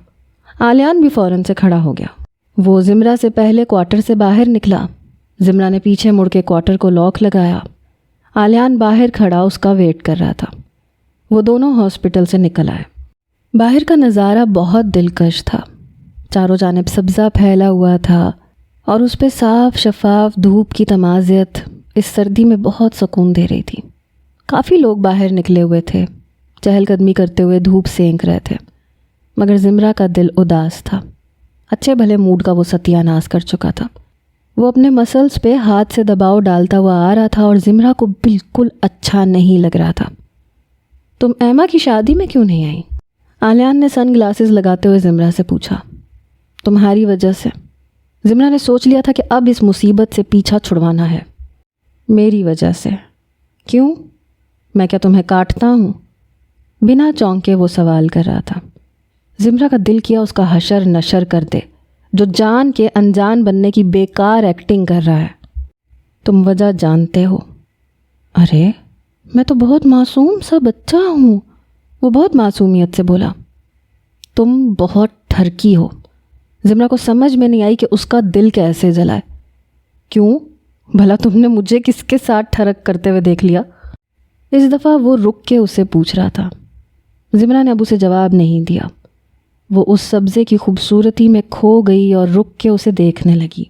آلیان بھی فوراً سے کھڑا ہو گیا۔ وہ زمرہ سے پہلے کوارٹر سے باہر نکلا۔ زمرہ نے پیچھے مڑ کے کوارٹر کو لاک لگایا۔ آلیان باہر کھڑا اس کا ویٹ کر رہا تھا۔ وہ دونوں ہاسپٹل سے نکل آئے۔ باہر کا نظارہ بہت دلکش تھا۔ چاروں جانب سبزہ پھیلا ہوا تھا اور اس پہ صاف شفاف دھوپ کی تمازیت اس سردی میں بہت سکون دے رہی تھی۔ کافی لوگ باہر نکلے ہوئے تھے، چہل قدمی کرتے ہوئے دھوپ سینک رہے تھے، مگر زمرہ کا دل اداس تھا۔ اچھے بھلے موڈ کا وہ ستیہ ناش کر چکا تھا۔ وہ اپنے مسلز پہ ہاتھ سے دباؤ ڈالتا ہوا آ رہا تھا اور زمرہ کو بالکل اچھا نہیں لگ رہا تھا۔ تم ایما کی شادی میں کیوں نہیں آئی؟ آلیان نے سن گلاسز لگاتے ہوئے زمرہ سے پوچھا۔ تمہاری وجہ سے۔ زمرہ نے سوچ لیا تھا کہ اب اس مصیبت سے پیچھا چھڑوانا ہے۔ میری وجہ سے؟ کیوں؟ میں کیا تمہیں کاٹتا ہوں؟ بنا چونکے وہ سوال کر رہا تھا۔ زمرہ کا دل کیا اس کا حشر نشر کر دے، جو جان کے انجان بننے کی بیکار ایکٹنگ کر رہا ہے۔ تم وجہ جانتے ہو؟ ارے میں تو بہت معصوم سا بچہ ہوں، وہ بہت معصومیت سے بولا۔ تم بہت ٹھرکی ہو۔ زمرہ کو سمجھ میں نہیں آئی کہ اس کا دل کیسے جلائے۔ کیوں؟ بھلا تم نے مجھے کس کے ساتھ ٹھرک کرتے ہوئے دیکھ لیا؟ اس دفعہ وہ رک کے اسے پوچھ رہا تھا۔ زمرہ نے اب اسے جواب نہیں دیا۔ وہ اس سبزے کی خوبصورتی میں کھو گئی اور رک کے اسے دیکھنے لگی۔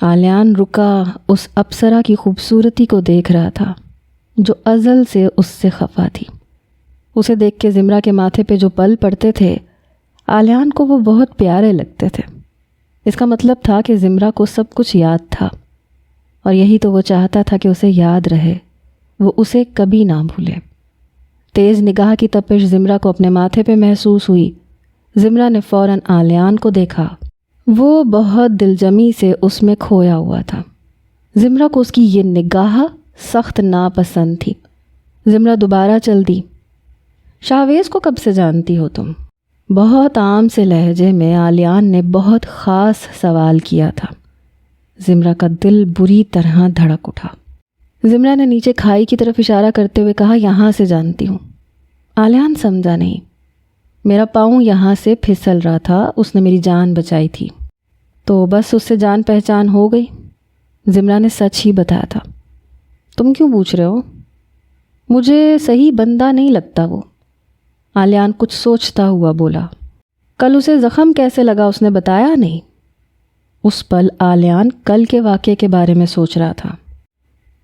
آلیان رکا، اس اپسرا کی خوبصورتی کو دیکھ رہا تھا جو ازل سے اس سے خفا تھی۔ اسے دیکھ کے زمرہ کے ماتھے پہ جو پل پڑتے تھے، آلیان کو وہ بہت پیارے لگتے تھے۔ اس کا مطلب تھا کہ زمرہ کو سب کچھ یاد تھا، اور یہی تو وہ چاہتا تھا کہ اسے یاد رہے، وہ اسے کبھی نہ بھولے۔ تیز نگاہ کی تپش زمرہ کو اپنے ماتھے پہ محسوس ہوئی۔ زمرہ نے فوراً آلیان کو دیکھا۔ وہ بہت دلجمی سے اس میں کھویا ہوا تھا۔ زمرہ کو اس کی یہ نگاہ سخت ناپسند تھی۔ زمرہ دوبارہ چل دی۔ شاویز کو کب سے جانتی ہو تم؟ بہت عام سے لہجے میں آلیان نے بہت خاص سوال کیا تھا۔ زمرہ کا دل بری طرح دھڑک اٹھا۔ زمرہ نے نیچے کھائی کی طرف اشارہ کرتے ہوئے کہا، یہاں سے جانتی ہوں۔ آلیان سمجھا نہیں۔ میرا پاؤں یہاں سے پھسل رہا تھا، اس نے میری جان بچائی تھی، تو بس اس سے جان پہچان ہو گئی۔ زمرہ نے سچ ہی بتایا تھا۔ تم کیوں پوچھ رہے ہو؟ مجھے صحیح بندہ نہیں لگتا وہ۔ آلیان کچھ سوچتا ہوا بولا۔ کل اسے زخم کیسے لگا اس نے بتایا نہیں؟ اس پل آلیان کل کے واقعے کے بارے میں سوچ رہا تھا۔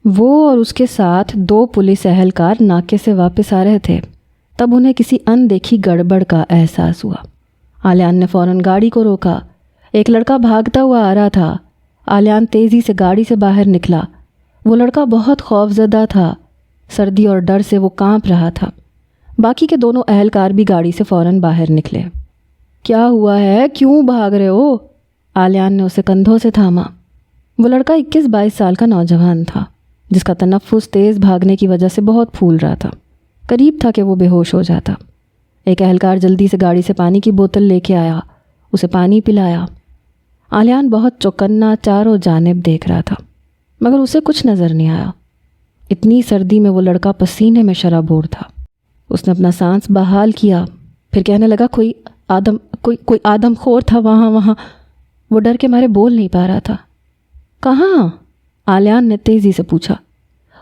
وہ اور اس کے ساتھ 2 پولیس اہلکار ناکے سے واپس آ رہے تھے، تب انہیں کسی اندیکھی گڑبڑ کا احساس ہوا۔ آلیان نے فوراً گاڑی کو روکا۔ ایک لڑکا بھاگتا ہوا آ رہا تھا۔ آلیان تیزی سے گاڑی سے باہر نکلا۔ وہ لڑکا بہت خوفزدہ تھا، سردی اور ڈر سے وہ کانپ رہا تھا۔ باقی کے دونوں اہلکار بھی گاڑی سے فوراً باہر نکلے۔ کیا ہوا ہے؟ کیوں بھاگ رہے ہو؟ آلیان نے اسے کندھوں سے تھاما۔ وہ لڑکا 21-22 سال کا نوجوان تھا، جس کا تنفس تیز بھاگنے کی وجہ سے بہت پھول رہا تھا۔ قریب تھا کہ وہ بے ہوش ہو جاتا۔ ایک اہلکار جلدی سے گاڑی سے پانی کی بوتل لے کے آیا، اسے پانی پلایا۔ آلیان بہت چوکنا چاروں جانب دیکھ رہا تھا، مگر اسے کچھ نظر نہیں آیا۔ اتنی سردی میں وہ لڑکا پسینے میں شرابور تھا۔ اس نے اپنا سانس بحال کیا، پھر کہنے لگا کوئی آدم خور تھا وہاں۔ وہ ڈر کے مارے بول نہیں پا رہا تھا۔ کہاں؟ آلیان نے تیزی سے پوچھا۔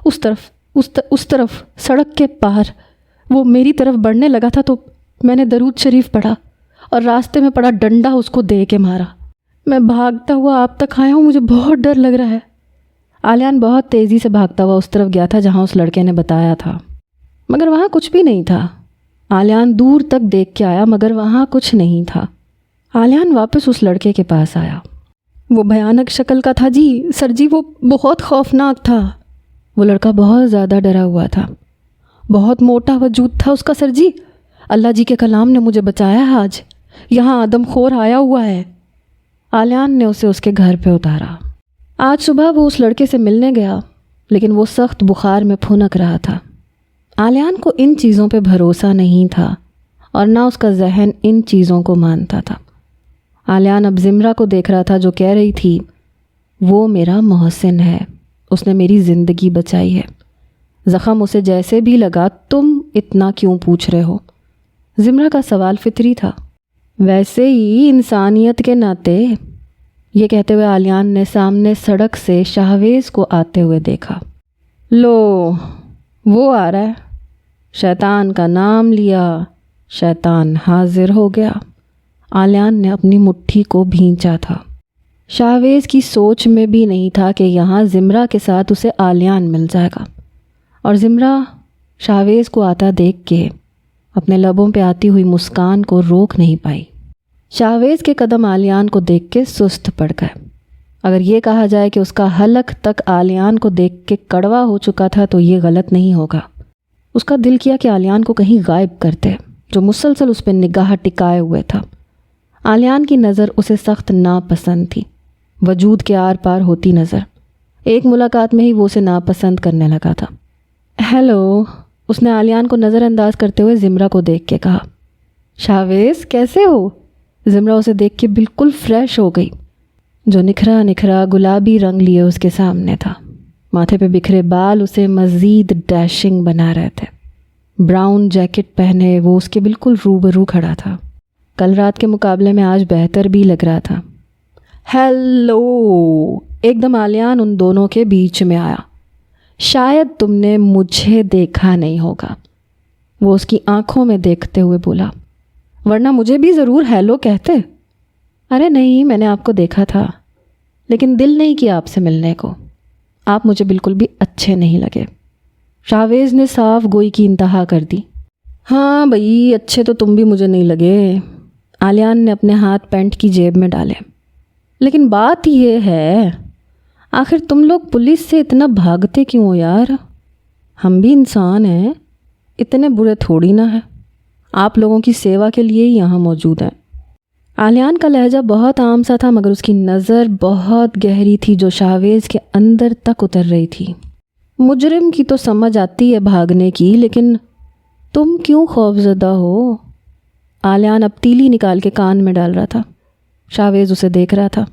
اس طرف سڑک کے پار۔ وہ میری طرف بڑھنے لگا تھا تو میں نے درود شریف پڑھا اور راستے میں پڑا ڈنڈا اس کو دے کے مارا۔ میں بھاگتا ہوا آپ تک آیا ہوں، مجھے بہت ڈر لگ رہا ہے۔ آلیان بہت تیزی سے بھاگتا ہوا اس طرف گیا تھا جہاں اس لڑکے نے بتایا تھا، مگر وہاں کچھ بھی نہیں تھا۔ آلیان دور تک دیکھ کے آیا مگر وہاں کچھ نہیں تھا۔ آلیان واپس اس لڑکے کے پاس آیا۔ وہ بھیانک شکل کا تھا جی، سر جی، وہ بہت خوفناک تھا۔ وہ لڑکا بہت زیادہ ڈرا ہوا تھا۔ بہت موٹا وجود تھا اس کا سر جی، اللہ جی کے کلام نے مجھے بچایا ہے آج، یہاں آدم خور آیا ہوا ہے۔ آلیان نے اسے اس کے گھر پہ اتارا۔ آج صبح وہ اس لڑکے سے ملنے گیا لیکن وہ سخت بخار میں پھنک رہا تھا۔ آلیان کو ان چیزوں پہ بھروسہ نہیں تھا اور نہ اس کا ذہن ان چیزوں کو مانتا تھا۔ آلیان اب زمرہ کو دیکھ رہا تھا جو کہہ رہی تھی وہ میرا محسن ہے، اس نے میری زندگی بچائی ہے۔ زخم اسے جیسے بھی لگا تم اتنا کیوں پوچھ رہے ہو؟ زمرہ کا سوال فطری تھا۔ ویسے ہی انسانیت کے ناطے، یہ کہتے ہوئے آلیان نے سامنے سڑک سے شاہویز کو آتے ہوئے دیکھا۔ لو وہ آ رہا ہے، شیطان کا نام لیا، شیطان حاضر ہو گیا۔ آلیان نے اپنی مٹھی کو بھینچا تھا۔ شاہویز کی سوچ میں بھی نہیں تھا کہ یہاں زمرہ کے ساتھ اسے آلیان مل جائے گا، اور زمرہ شاہویز کو آتا دیکھ کے اپنے لبوں پہ آتی ہوئی مسکان کو روک نہیں پائی۔ شاہویز کے قدم آلیان کو دیکھ کے سست پڑ گئے۔ اگر یہ کہا جائے کہ اس کا حلق تک آلیان کو دیکھ کے کڑوا ہو چکا تھا تو یہ غلط نہیں ہوگا۔ اس کا دل کیا کہ آلیان کو کہیں غائب کرتے، جو مسلسل اس پہ نگاہ ٹکائے ہوئے تھا۔ آلیان کی نظر اسے سخت ناپسند تھی، وجود کے آر پار ہوتی نظر۔ ایک ملاقات میں ہی وہ اسے ناپسند کرنے لگا تھا۔ ہیلو، اس نے آلیان کو نظر انداز کرتے ہوئے زمرہ کو دیکھ کے کہا۔ شاہویز کیسے ہو؟ زمرہ اسے دیکھ کے بالکل فریش ہو گئی۔ جو نکھرا گلابی رنگ لیے اس کے سامنے تھا، ماتھے پہ بکھرے بال اسے مزید ڈیشنگ بنا رہے تھے۔ براؤن جیکٹ پہنے وہ اس کے بالکل روبرو کھڑا تھا۔ کل رات کے مقابلے میں آج بہتر بھی لگ رہا تھا۔ ہیلو، ایک دم آلیان ان دونوں کے بیچ میں آیا۔ شاید تم نے مجھے دیکھا نہیں ہوگا، وہ اس کی آنکھوں میں دیکھتے ہوئے بولا، ورنہ مجھے بھی ضرور ہیلو کہتے۔ ارے نہیں، میں نے آپ کو دیکھا تھا لیکن دل نہیں کیا آپ سے ملنے کو، آپ مجھے بالکل بھی اچھے نہیں لگے۔ شاہویز نے صاف گوئی کی انتہا کر دی۔ ہاں بھئی، اچھے تو تم بھی مجھے نہیں لگے۔ آلیان نے اپنے ہاتھ پینٹ کی جیب میں ڈالے۔ لیکن بات یہ ہے، آخر تم لوگ پولیس سے اتنا بھاگتے کیوں ہو یار؟ ہم بھی انسان ہیں، اتنے برے تھوڑی نہ ہیں، آپ لوگوں کی سیوا کے لیے ہی یہاں موجود ہیں۔ آلیان کا لہجہ بہت عام سا تھا مگر اس کی نظر بہت گہری تھی جو شاہویز کے اندر تک اتر رہی تھی۔ مجرم کی تو سمجھ آتی ہے بھاگنے کی، لیکن تم کیوں خوفزدہ ہو؟ آلیان اب تیلی نکال کے کان میں ڈال رہا تھا۔ شاہویز اسے دیکھ رہا تھا۔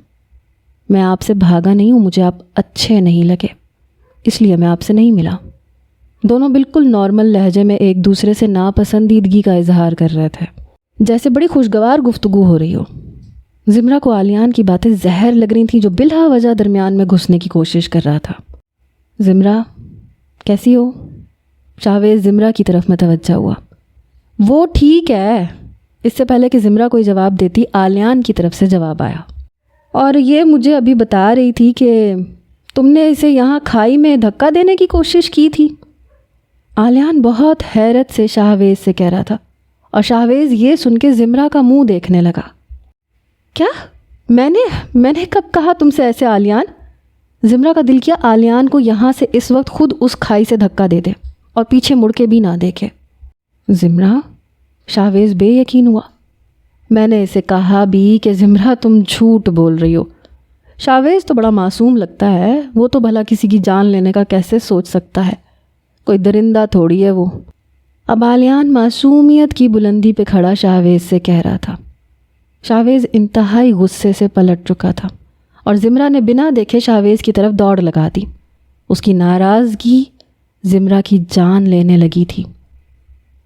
میں آپ سے بھاگا نہیں ہوں، مجھے آپ اچھے نہیں لگے، اس لیے میں آپ سے نہیں ملا۔ دونوں بالکل نارمل لہجے میں ایک دوسرے سے ناپسندیدگی کا اظہار کر رہے تھے، جیسے بڑی خوشگوار گفتگو ہو رہی ہو۔ زمرہ کو آلیان کی باتیں زہر لگ رہی تھیں جو بلا وجہ درمیان میں گھسنے کی کوشش کر رہا تھا۔ زمرہ کیسی ہو؟ شاہویز زمرہ کی طرف متوجہ ہوا۔ وہ ٹھیک ہے۔ اس سے پہلے کہ زمرہ کوئی جواب دیتی، آلیان کی طرف سے جواب آیا۔ اور یہ مجھے ابھی بتا رہی تھی کہ تم نے اسے یہاں کھائی میں دھکا دینے کی کوشش کی تھی۔ آلیان بہت حیرت سے شاہویز سے کہہ رہا تھا، اور شاہویز یہ سن کے زمرہ کا منہ دیکھنے لگا۔ کیا؟ میں نے کب کہا تم سے ایسے آلیان؟ زمرہ کا دل کیا آلیان کو یہاں سے اس وقت خود اس کھائی سے دھکا دے دے اور پیچھے مڑ کے بھی نہ دیکھے۔ زمرہ؟ شاہویز بے یقین ہوا۔ میں نے اسے کہا بھی کہ زمرہ تم جھوٹ بول رہی ہو۔ شاہویز تو بڑا معصوم لگتا ہے، وہ تو بھلا کسی کی جان لینے کا کیسے سوچ سکتا ہے، کوئی درندہ تھوڑی ہے وہ۔ اب آلیان معصومیت کی بلندی پہ کھڑا شاہویز سے کہہ رہا تھا۔ شاہویز انتہائی غصے سے پلٹ چکا تھا اور زمرہ نے بنا دیکھے شاہویز کی طرف دوڑ لگا دی۔ اس کی ناراضگی زمرہ کی جان لینے لگی تھی۔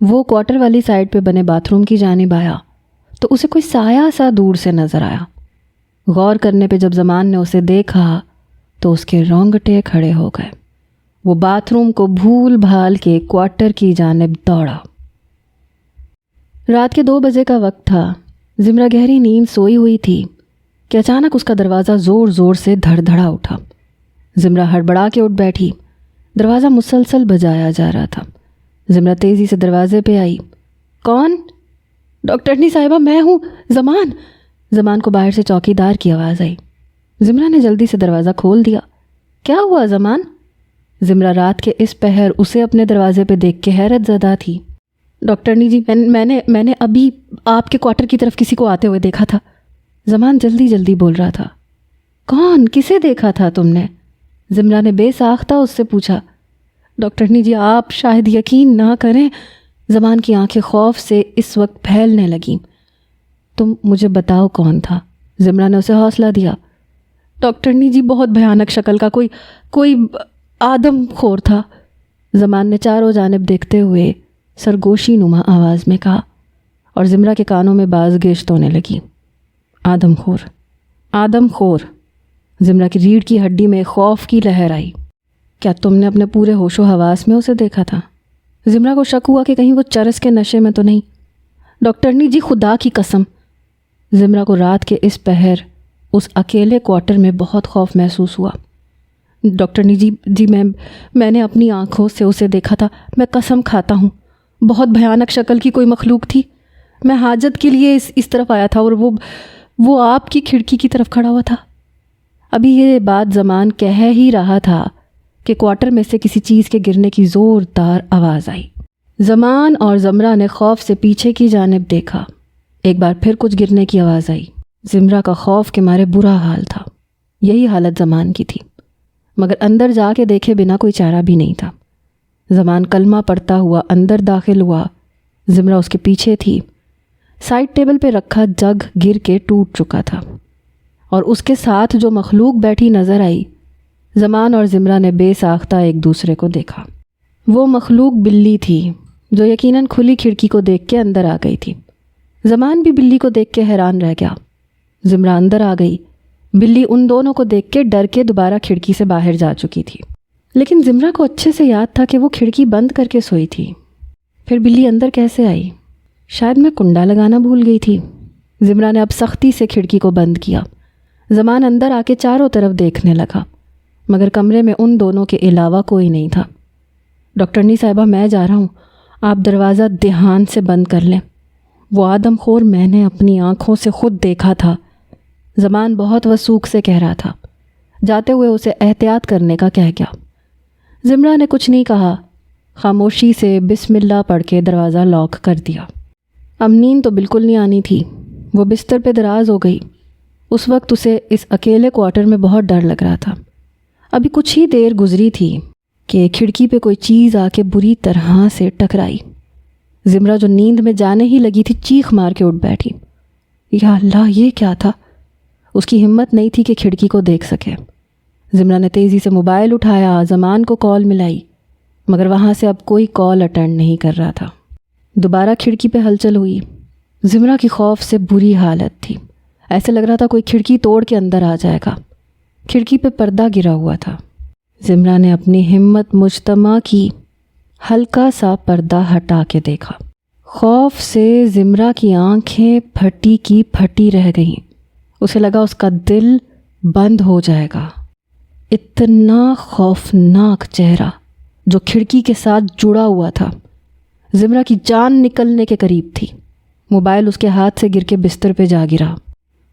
وہ کوارٹر والی سائڈ پہ بنے باتھ روم کی جانب آیا تو اسے کوئی سایہ سا دور سے نظر آیا۔ غور کرنے پہ جب زمان نے اسے دیکھا تو اس کے رونگٹے کھڑے ہو گئے۔ وہ باتھ روم کو بھول بھال کے کوارٹر کی جانب دوڑا۔ رات کے 2 بجے کا وقت تھا۔ زمرہ گہری نیند سوئی ہوئی تھی کہ اچانک اس کا دروازہ زور زور سے دھڑ دھڑا اٹھا۔ زمرہ ہڑبڑا کے اٹھ بیٹھی۔ دروازہ مسلسل بجایا جا رہا تھا۔ زمرہ تیزی سے دروازے پہ آئی۔ کون؟ ڈاکٹرنی صاحبہ میں ہوں، زمان۔ زمان کو باہر سے چوکیدار کی آواز آئی۔ زمرہ نے جلدی سے دروازہ کھول دیا۔ کیا ہوا زمان؟ زمرہ رات کے اس پہر اسے اپنے دروازے پہ دیکھ کے حیرت زدہ تھی۔ ڈاکٹرنی جی میں نے ابھی آپ کے کوارٹر کی طرف کسی کو آتے ہوئے دیکھا تھا۔ زمان جلدی جلدی بول رہا تھا۔ کون؟ کسے دیکھا تھا تم نے؟ زمرہ نے بے ساختہ اس سے پوچھا۔ ڈاکٹرنی جی آپ شاید یقین نہ کریں۔ زمان کی آنکھیں خوف سے اس وقت پھیلنے لگیں۔ تم مجھے بتاؤ کون تھا؟ زمرہ نے اسے حوصلہ دیا۔ ڈاکٹرنی جی بہت بھیانک شکل کا کوئی آدم خور تھا۔ زمان نے چاروں جانب دیکھتے ہوئے سرگوشی نما آواز میں کہا، اور زمرہ کے کانوں میں باز گشت ہونے لگی۔ آدم خور۔ زمرہ کی ریڑھ کی ہڈی میں خوف کی لہر آئی۔ کیا تم نے اپنے پورے ہوش و حواس میں اسے دیکھا تھا؟ زمرہ کو شک ہوا کہ کہیں وہ چرس کے نشے میں تو نہیں۔ ڈاکٹرنی جی خدا کی قسم۔ زمرہ کو رات کے اس پہر اس اکیلے کوارٹر میں بہت خوف محسوس ہوا۔ ڈاکٹرنی جی میں نے اپنی آنکھوں سے اسے دیکھا تھا، میں قسم کھاتا ہوں۔ بہت بھیانک شکل کی کوئی مخلوق تھی۔ میں حاجت کے لیے اس طرف آیا تھا اور وہ آپ کی کھڑکی کی طرف کھڑا ہوا تھا۔ ابھی یہ بات زمان کہہ ہی رہا تھا کہ کوارٹر میں سے کسی چیز کے گرنے کی زوردار آواز آئی۔ زمان اور زمرہ نے خوف سے پیچھے کی جانب دیکھا۔ ایک بار پھر کچھ گرنے کی آواز آئی۔ زمرہ کا خوف کے مارے برا حال تھا۔ یہی حالت زمان کی تھی، مگر اندر جا کے دیکھے بنا کوئی چارہ بھی نہیں تھا۔ زمان کلمہ پڑھتا ہوا اندر داخل ہوا۔ زمرہ اس کے پیچھے تھی۔ سائڈ ٹیبل پہ رکھا جگ گر کے ٹوٹ چکا تھا، اور اس کے ساتھ جو مخلوق بیٹھی نظر آئی، زمان اور زمرہ نے بے ساختہ ایک دوسرے کو دیکھا۔ وہ مخلوق بلی تھی جو یقیناً کھلی کھڑکی کو دیکھ کے اندر آ گئی تھی۔ زمان بھی بلی کو دیکھ کے حیران رہ گیا۔ زمرہ اندر آ گئی۔ بلی ان دونوں کو دیکھ کے ڈر کے دوبارہ کھڑکی سے باہر جا چکی تھی، لیکن زمرہ کو اچھے سے یاد تھا کہ وہ کھڑکی بند کر کے سوئی تھی۔ پھر بلی اندر کیسے آئی؟ شاید میں کنڈا لگانا بھول گئی تھی۔ زمرہ نے اب سختی سے کھڑکی کو بند کیا۔ زمان اندر آ کے چاروں طرف دیکھنے لگا، مگر کمرے میں ان دونوں کے علاوہ کوئی نہیں تھا۔ ڈاکٹرنی صاحبہ میں جا رہا ہوں، آپ دروازہ دھیان سے بند کر لیں۔ وہ آدم خور میں نے اپنی آنکھوں سے خود دیکھا تھا۔ زمان بہت وثوق سے کہہ رہا تھا۔ جاتے ہوئے اسے احتیاط کرنے کا کہہ گیا۔ زمرہ نے کچھ نہیں کہا، خاموشی سے بسم اللہ پڑھ کے دروازہ لاک کر دیا۔ اب نیند تو بالکل نہیں آنی تھی۔ وہ بستر پہ دراز ہو گئی۔ اس وقت اسے اس اکیلے کوارٹر میں بہت ڈر لگ رہا تھا۔ ابھی کچھ ہی دیر گزری تھی کہ کھڑکی پہ کوئی چیز آ کے بری طرح سے ٹکرائی۔ زمرہ جو نیند میں جانے ہی لگی تھی چیخ مار کے اٹھ بیٹھی۔ یا اللہ، یہ کیا تھا؟ اس کی ہمت نہیں تھی کہ کھڑکی کو دیکھ سکے۔ زمرہ نے تیزی سے موبائل اٹھایا، زمان کو کال ملائی، مگر وہاں سے اب کوئی کال اٹینڈ نہیں کر رہا تھا۔ دوبارہ کھڑکی پہ ہلچل ہوئی۔ زمرہ کی خوف سے بری حالت تھی۔ ایسے لگ رہا تھا کوئی کھڑکی توڑ کے اندر آ جائے گا۔ کھڑکی پہ پردہ گرا ہوا تھا۔ زمرہ نے اپنی ہمت مجتمع کی، ہلکا سا پردہ ہٹا کے دیکھا۔ خوف سے زمرہ کی آنکھیں پھٹی کی پھٹی رہ گئیں۔ اسے لگا اس کا دل بند ہو جائے گا۔ اتنا خوفناک چہرہ جو کھڑکی کے ساتھ جڑا ہوا تھا۔ زمرہ کی جان نکلنے کے قریب تھی۔ موبائل اس کے ہاتھ سے گر کے بستر پہ جا گرا،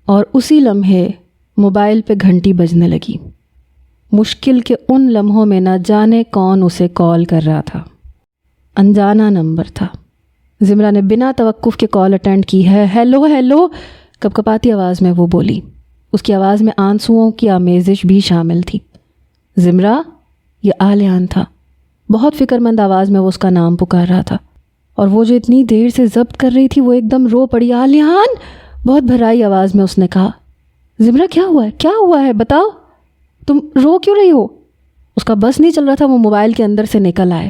اور اسی لمحے موبائل پہ گھنٹی بجنے لگی۔ مشکل کے ان لمحوں میں نہ جانے کون اسے کال کر رہا تھا۔ انجانا نمبر تھا۔ زمرہ نے بنا توقف کے کال اٹینڈ کی ہے۔ ہیلو ہیلو، کپکپاتی آواز میں وہ بولی۔ اس کی آواز میں آنسوؤں کی آمیزش بھی شامل تھی۔ زمرہ، یہ آلیان تھا۔ بہت فکر مند آواز میں وہ اس کا نام پکار رہا تھا، اور وہ جو اتنی دیر سے ضبط کر رہی تھی وہ ایک دم رو پڑی۔ آلیان، بہت بھرائی آواز میں اس نے کہا۔ زمرہ، کیا ہوا ہے؟ کیا ہوا ہے؟ بتاؤ، تم رو کیوں رہی ہو؟ اس کا بس نہیں چل رہا تھا، وہ موبائل کے اندر سے نکل آئے۔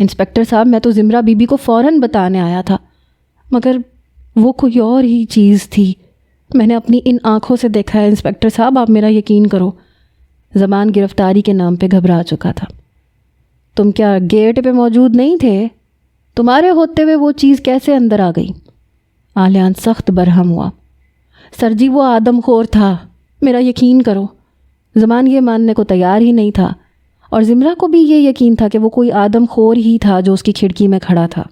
انسپکٹر صاحب میں تو زمرہ بی بی کو فوراً بتانے آیا تھا، مگر وہ کوئی اور ہی چیز تھی. میں نے اپنی ان آنکھوں سے دیکھا ہے انسپکٹر صاحب، آپ میرا یقین کرو. زمان گرفتاری کے نام پہ گھبرا چکا تھا. تم کیا گیٹ پہ موجود نہیں تھے؟ تمہارے ہوتے ہوئے وہ چیز کیسے اندر آ گئی؟ آلیان سخت برہم ہوا. سر جی وہ آدم خور تھا، میرا یقین کرو. زمان یہ ماننے کو تیار ہی نہیں تھا، اور زمرہ کو بھی یہ یقین تھا کہ وہ کوئی آدم خور ہی تھا جو اس کی کھڑکی میں کھڑا تھا.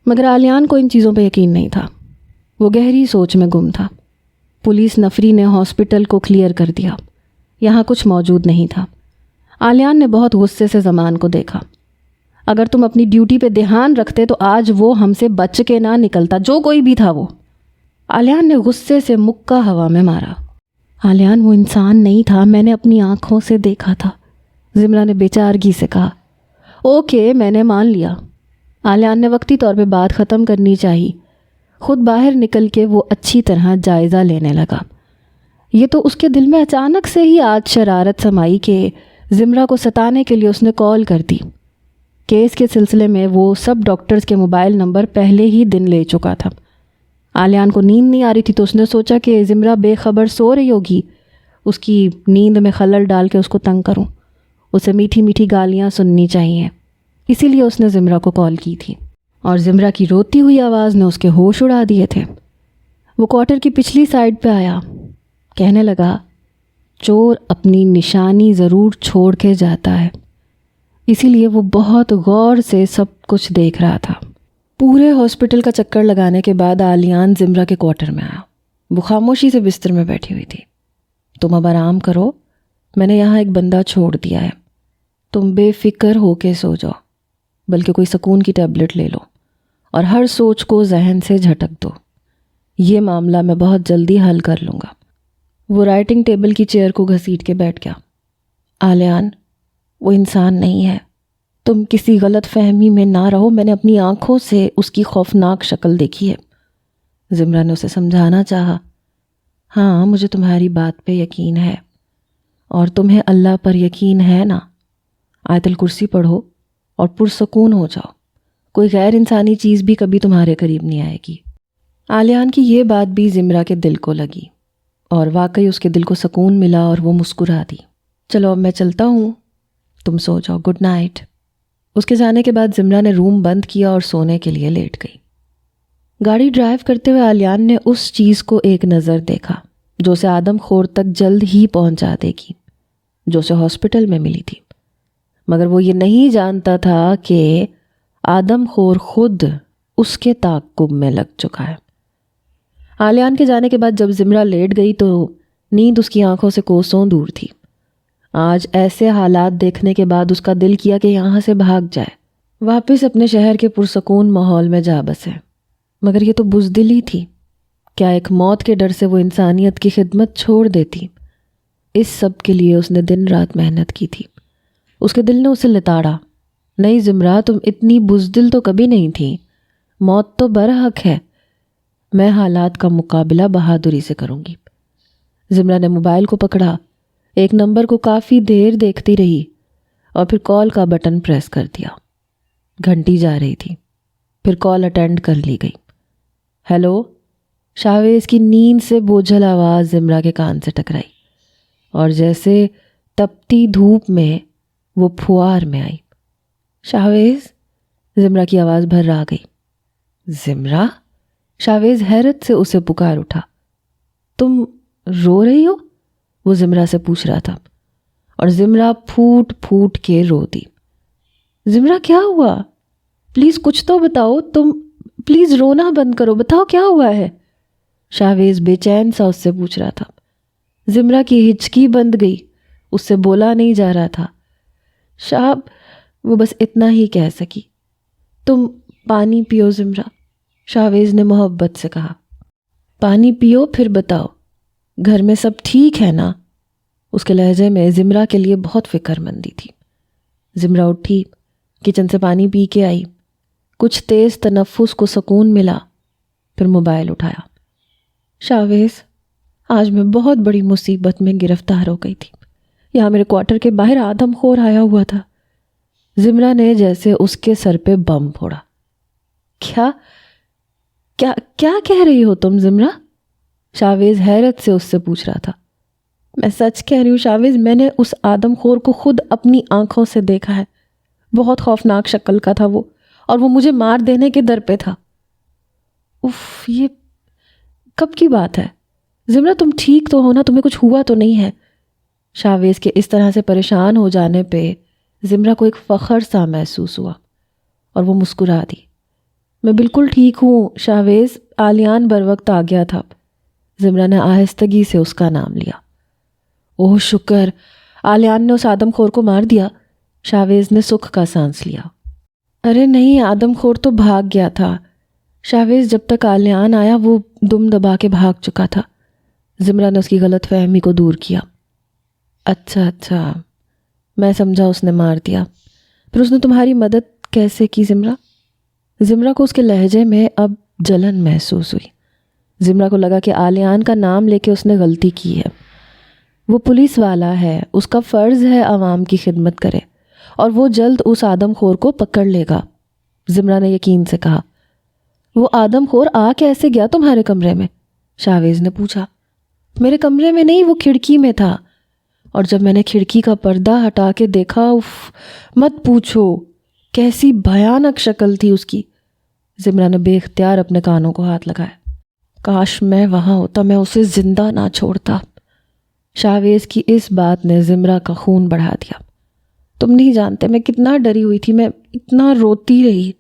مگر آلیان کو ان چیزوں پہ یقین نہیں تھا. وہ گہری سوچ میں گم تھا. پولیس نفری نے ہاسپٹل کو کلیئر کر دیا، یہاں کچھ موجود نہیں تھا. آلیان نے بہت غصے سے زمان کو دیکھا. اگر تم اپنی ڈیوٹی پہ دھیان رکھتے تو آج وہ ہم سے بچ کے نہ نکلتا، جو کوئی بھی تھا وہ. آلیان نے غصے سے مکہ ہوا میں مارا. آلیان وہ انسان نہیں تھا، میں نے اپنی آنکھوں سے دیکھا تھا. زمرہ نے بے چارگی سے کہا. اوکے میں نے مان لیا. آلیان نے وقتی طور پہ بات ختم کرنی چاہی. خود باہر نکل کے وہ اچھی طرح جائزہ لینے لگا. یہ تو اس کے دل میں اچانک سے ہی آج شرارت سمائی کہ زمرہ کو ستانے کے لیے اس نے کال کر دی. کیس کے سلسلے میں وہ سب ڈاکٹرز کے موبائل نمبر پہلے ہی دن لے چکا تھا. آلیان کو نیند نہیں آ رہی تھی تو اس نے سوچا کہ زمرہ بے خبر سو رہی ہوگی، اس کی نیند میں خلل ڈال کے اس کو تنگ کروں. اسے میٹھی میٹھی گالیاں سننی چاہیے، اسی لیے اس نے زمرہ کو کال کی تھی. اور زمرہ کی روتی ہوئی آواز نے اس کے ہوش اڑا دیے تھے. وہ کوارٹر کی پچھلی سائڈ پہ آیا. کہنے لگا، چور اپنی نشانی ضرور چھوڑ کے جاتا ہے. اسی لیے وہ بہت غور سے سب کچھ دیکھ رہا تھا. پورے ہاسپٹل کا چکر لگانے کے بعد آلیان زمرہ کے کوارٹر میں آیا. وہ خاموشی سے بستر میں بیٹھی ہوئی تھی. تم اب آرام کرو، میں نے یہاں ایک بندہ چھوڑ دیا ہے. تم بے فکر ہو کے سو جاؤ، بلکہ کوئی سکون کی ٹیبلٹ لے لو اور ہر سوچ کو ذہن سے جھٹک دو. یہ معاملہ میں بہت جلدی حل کر لوں گا. وہ رائٹنگ ٹیبل کی چیئر کو گھسیٹ کے بیٹھ گیا. آلیان وہ انسان نہیں ہے، تم کسی غلط فہمی میں نہ رہو. میں نے اپنی آنکھوں سے اس کی خوفناک شکل دیکھی ہے. زمرہ نے اسے سمجھانا چاہا. ہاں مجھے تمہاری بات پہ یقین ہے، اور تمہیں اللہ پر یقین ہے نا؟ آیت الکرسی پڑھو اور پرسکون ہو جاؤ. کوئی غیر انسانی چیز بھی کبھی تمہارے قریب نہیں آئے گی. آلیان کی یہ بات بھی زمرہ کے دل کو لگی، اور واقعی اس کے دل کو سکون ملا اور وہ مسکرا دی. چلو اب میں چلتا ہوں، تم سو جاؤ، گڈ نائٹ. اس کے جانے کے بعد زمرہ نے روم بند کیا اور سونے کے لیے لیٹ گئی. گاڑی ڈرائیو کرتے ہوئے آلیان نے اس چیز کو ایک نظر دیکھا جو اسے آدم خور تک جلد ہی پہنچا دے گی، جو اسے ہاسپٹل میں ملی تھی. مگر وہ یہ نہیں جانتا تھا کہ آدم خور خود اس کے تعاقب میں لگ چکا ہے. آلیان کے جانے کے بعد جب زمرہ لیٹ گئی تو نیند اس کی آنکھوں سے کوسوں دور تھی. آج ایسے حالات دیکھنے کے بعد اس کا دل کیا کہ یہاں سے بھاگ جائے، واپس اپنے شہر کے پرسکون ماحول میں جا بسے. مگر یہ تو بزدلی تھی. کیا ایک موت کے ڈر سے وہ انسانیت کی خدمت چھوڑ دیتی؟ اس سب کے لیے اس نے دن رات محنت کی تھی. اس کے دل نے اسے لتاڑا. نہیں زمرہ، تم اتنی بزدل تو کبھی نہیں تھی. موت تو برحق ہے، میں حالات کا مقابلہ بہادری سے کروں گی. زمرہ نے موبائل کو پکڑا، ایک نمبر کو کافی دیر دیکھتی رہی اور پھر کال کا بٹن پریس کر دیا. گھنٹی جا رہی تھی، پھر کال اٹینڈ کر لی گئی. ہیلو. شاویز کی نیند سے بوجھل آواز زمرہ کے کان سے ٹکرائی، اور جیسے تپتی دھوپ میں وہ پھوار میں آئی. شاویز. زمرہ کی آواز بھر آ گئی. زمرہ؟ شاویز حیرت سے اسے پکار اٹھا. تم رو رہی ہو؟ وہ زمرہ سے پوچھ رہا تھا، اور زمرہ پھوٹ پھوٹ کے رو دی. زمرہ کیا ہوا؟ پلیز کچھ تو بتاؤ. تم پلیز رونا بند کرو، بتاؤ کیا ہوا ہے؟ شاویز بے چین سا اس سے پوچھ رہا تھا. زمرہ کی ہچکی بند گئی، اس سے بولا نہیں جا رہا تھا. شاب وہ بس اتنا ہی کہہ سکی. تم پانی پیو زمرہ، شاویز نے محبت سے کہا. پانی پیو پھر بتاؤ، گھر میں سب ٹھیک ہے نا؟ اس کے لہجے میں زمرہ کے لیے بہت فکر مندی تھی. زمرہ اٹھی، کچن سے پانی پی کے آئی. کچھ تیز تنفس کو سکون ملا، پھر موبائل اٹھایا. شاویز، آج میں بہت بڑی مصیبت میں گرفتار ہو گئی تھی. یہاں میرے کوارٹر کے باہر آدم خور آیا ہوا تھا. زمرہ نے جیسے اس کے سر پہ بم پھوڑا۔ کیا کیا کیا کہہ رہی ہو تم زمرہ؟ شاویز حیرت سے اس سے پوچھ رہا تھا۔ میں سچ کہہ رہی ہوں شاویز، میں نے اس آدم خور کو خود اپنی آنکھوں سے دیکھا ہے۔ بہت خوفناک شکل کا تھا وہ، اور وہ مجھے مار دینے کے در پہ تھا۔ اف، یہ کب کی بات ہے؟ زمرہ تم ٹھیک تو ہو نا؟ تمہیں کچھ ہوا تو نہیں ہے؟ شاویز کے اس طرح سے پریشان ہو جانے پہ زمرہ کو ایک فخر سا محسوس ہوا اور وہ مسکرا دی۔ میں بالکل ٹھیک ہوں شاویز، آلیان بروقت آ گیا تھا۔ زمرہ نے آہستگی سے اس کا نام لیا۔ اوہ شکر، آلیان نے اس آدم خور کو مار دیا؟ شاویز نے سکھ کا سانس لیا۔ ارے نہیں، آدم خور تو بھاگ گیا تھا شاویز، جب تک آلیان آیا وہ دم دبا کے بھاگ چکا تھا۔ زمرہ نے اس کی غلط فہمی کو دور کیا۔ اچھا، میں سمجھا اس نے مار دیا۔ پھر اس نے تمہاری مدد کیسے کی زمرہ؟ زمرہ کو اس کے لہجے میں اب جلن محسوس ہوئی۔ زمرہ کو لگا کہ آلیان کا نام لے کے اس نے غلطی کی ہے۔ وہ پولیس والا ہے، اس کا فرض ہے عوام کی خدمت کرے، اور وہ جلد اس آدم خور کو پکڑ لے گا، زمرہ نے یقین سے کہا۔ وہ آدم خور آ کیسے گیا تمہارے کمرے میں؟ شاویز نے پوچھا۔ میرے کمرے میں نہیں، وہ کھڑکی میں تھا، اور جب میں نے کھڑکی کا پردہ ہٹا کے دیکھا، مت پوچھو کیسی بھیانک شکل تھی اس کی۔ زمرہ نے بے اختیار اپنے کانوں کو ہاتھ لگایا۔ کاش میں وہاں ہوتا، میں اسے زندہ نہ چھوڑتا۔ شاویز کی اس بات نے زمرہ کا خون بڑھا دیا۔ تم نہیں جانتے میں کتنا ڈری ہوئی تھی، میں اتنا روتی رہی۔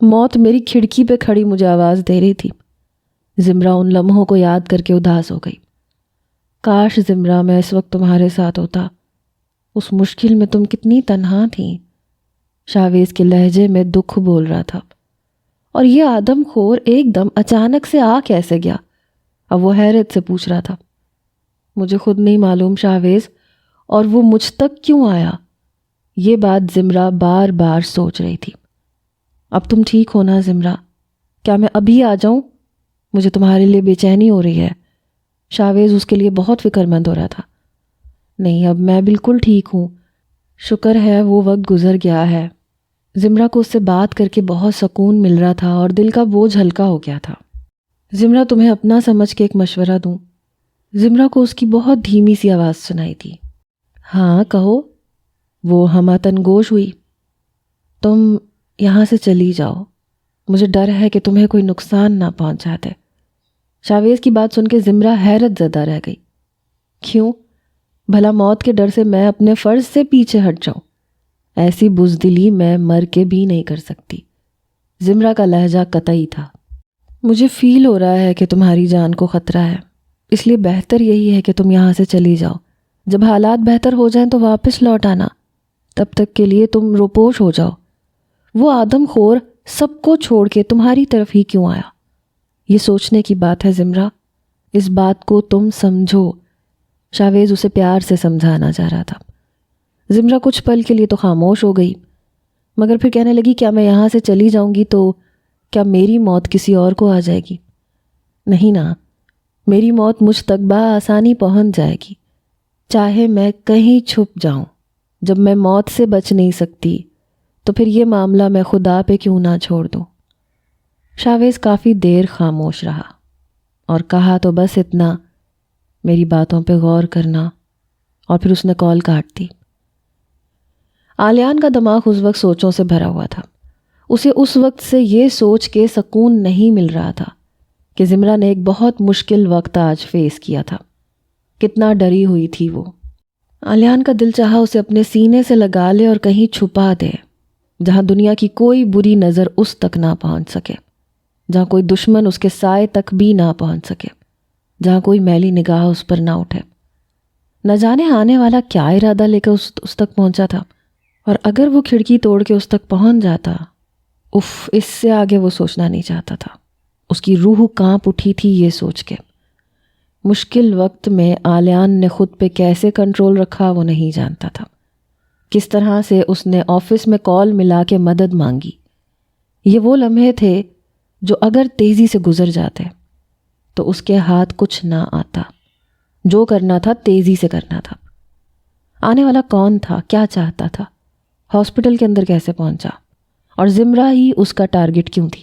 موت میری کھڑکی پہ کھڑی مجھے آواز دے رہی تھی۔ زمرہ ان لمحوں کو یاد کر کے اداس ہو گئی۔ کاش زمرہ میں اس وقت تمہارے ساتھ ہوتا، اس مشکل میں تم کتنی تنہا تھیں۔ شاویز کے لہجے میں دکھ بول رہا تھا۔ اور یہ آدم خور ایک دم اچانک سے آ کیسے گیا؟ اب وہ حیرت سے پوچھ رہا تھا۔ مجھے خود نہیں معلوم شاویز، اور وہ مجھ تک کیوں آیا؟ یہ بات زمرہ بار بار سوچ رہی تھی۔ اب تم ٹھیک ہو نا زمرہ؟ کیا میں ابھی آ جاؤں؟ مجھے تمہارے لیے بے چینی ہو رہی ہے۔ شاویز اس کے لیے بہت فکر مند ہو رہا تھا۔ نہیں، اب میں بالکل ٹھیک ہوں، شکر ہے وہ وقت گزر گیا ہے۔ زمرہ کو اس سے بات کر کے بہت سکون مل رہا تھا اور دل کا بوجھ ہلکا ہو گیا تھا۔ زمرہ تمہیں اپنا سمجھ کے ایک مشورہ دوں؟ زمرہ کو اس کی بہت دھیمی سی آواز سنائی تھی۔ ہاں کہو، وہ ہماتن گوش ہوئی۔ تم یہاں سے چلی جاؤ، مجھے ڈر ہے کہ تمہیں کوئی نقصان نہ پہنچا دے۔ شاویز کی بات سن کے زمرہ حیرت زدہ رہ گئی۔ کیوں؟ بھلا موت کے ڈر سے میں اپنے فرض سے پیچھے ہٹ جاؤں؟ ایسی بزدلی میں مر کے بھی نہیں کر سکتی۔ زمرہ کا لہجہ قطعی تھا۔ مجھے فیل ہو رہا ہے کہ تمہاری جان کو خطرہ ہے، اس لیے بہتر یہی ہے کہ تم یہاں سے چلی جاؤ۔ جب حالات بہتر ہو جائیں تو واپس لوٹ آنا، تب تک کے لیے تم روپوش ہو جاؤ۔ وہ آدم خور سب کو چھوڑ کے تمہاری طرف ہی کیوں آیا؟ یہ سوچنے کی بات ہے زمرہ، اس بات کو تم سمجھو۔ شاویز اسے پیار سے سمجھانا چاہ رہا تھا۔ زمرہ کچھ پل کے لیے تو خاموش ہو گئی، مگر پھر کہنے لگی، کیا میں یہاں سے چلی جاؤں گی تو کیا میری موت کسی اور کو آ جائے گی؟ نہیں نا، میری موت مجھ تک بآسانی پہنچ جائے گی، چاہے میں کہیں چھپ جاؤں۔ جب میں موت سے بچ نہیں سکتی تو پھر یہ معاملہ میں خدا پہ کیوں نہ چھوڑ دوں؟ شاویز کافی دیر خاموش رہا اور کہا، تو بس اتنا، میری باتوں پہ غور کرنا، اور پھر اس نے کال کاٹ دی۔ آلیان کا دماغ اس وقت سوچوں سے بھرا ہوا تھا۔ اسے اس وقت سے یہ سوچ کے سکون نہیں مل رہا تھا کہ زمرہ نے ایک بہت مشکل وقت آج فیس کیا تھا۔ کتنا ڈری ہوئی تھی وہ۔ آلیان کا دل چاہا اسے اپنے سینے سے لگا لے اور کہیں چھپا دے، جہاں دنیا کی کوئی بری نظر اس تک نہ پہنچ سکے، جہاں کوئی دشمن اس کے سائے تک بھی نہ پہنچ سکے، جہاں کوئی میلی نگاہ اس پر نہ اٹھے۔ نہ جانے آنے والا کیا ارادہ لے کر اس تک پہنچا تھا، اور اگر وہ کھڑکی توڑ کے اس تک پہنچ جاتا، اس سے آگے وہ سوچنا نہیں چاہتا تھا۔ اس کی روح کانپ اٹھی تھی یہ سوچ کے۔ مشکل وقت میں آلیان نے خود پہ کیسے کنٹرول رکھا وہ نہیں جانتا تھا۔ کس طرح سے اس نے آفس میں کال ملا کے مدد مانگی۔ یہ وہ لمحے تھے جو اگر تیزی سے گزر جاتے تو اس کے ہاتھ کچھ نہ آتا۔ جو کرنا تھا تیزی سے کرنا تھا۔ آنے والا کون تھا؟ کیا چاہتا تھا؟ ہاسپٹل کے اندر کیسے پہنچا اور زمرہ ہی اس کا ٹارگٹ کیوں تھی؟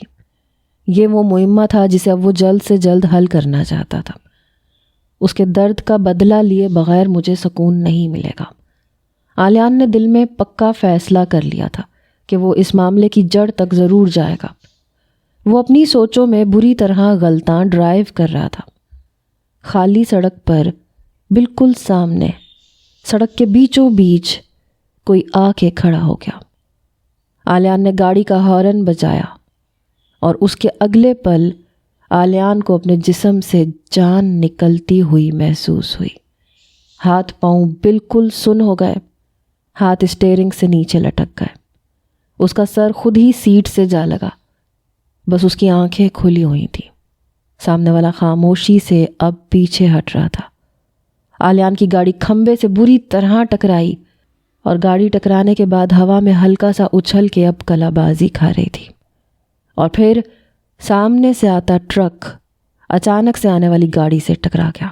یہ وہ مہمہ تھا جسے اب وہ جلد سے جلد حل کرنا چاہتا تھا۔ اس کے درد کا بدلہ لیے بغیر مجھے سکون نہیں ملے گا۔ آلیان نے دل میں پکا فیصلہ کر لیا تھا کہ وہ اس معاملے کی جڑ تک ضرور جائے گا۔ وہ اپنی سوچوں میں بری طرح غلطاں ڈرائیو کر رہا تھا۔ خالی سڑک پر بالکل سامنے، سڑک کے بیچوں بیچ کوئی آ کے کھڑا ہو گیا۔ آلیان نے گاڑی کا ہارن بجایا اور اس کے اگلے پل آلیان کو اپنے جسم سے جان نکلتی ہوئی محسوس ہوئی۔ ہاتھ پاؤں بالکل سن ہو گئے، ہاتھ اسٹیئرنگ سے نیچے لٹک گئے۔ اس کا سر خود ہی سیٹ سے جا لگا، بس اس کی آنکھیں کھلی ہوئی تھیں۔ سامنے والا خاموشی سے اب پیچھے ہٹ رہا تھا۔ آلیان کی گاڑی کھمبے سے بری طرح ٹکرائی اور گاڑی ٹکرانے کے بعد ہوا میں ہلکا سا اچھل کے اب کلا بازی کھا رہی تھی۔ اور پھر سامنے سے آتا ٹرک اچانک سے آنے والی گاڑی سے ٹکرا گیا۔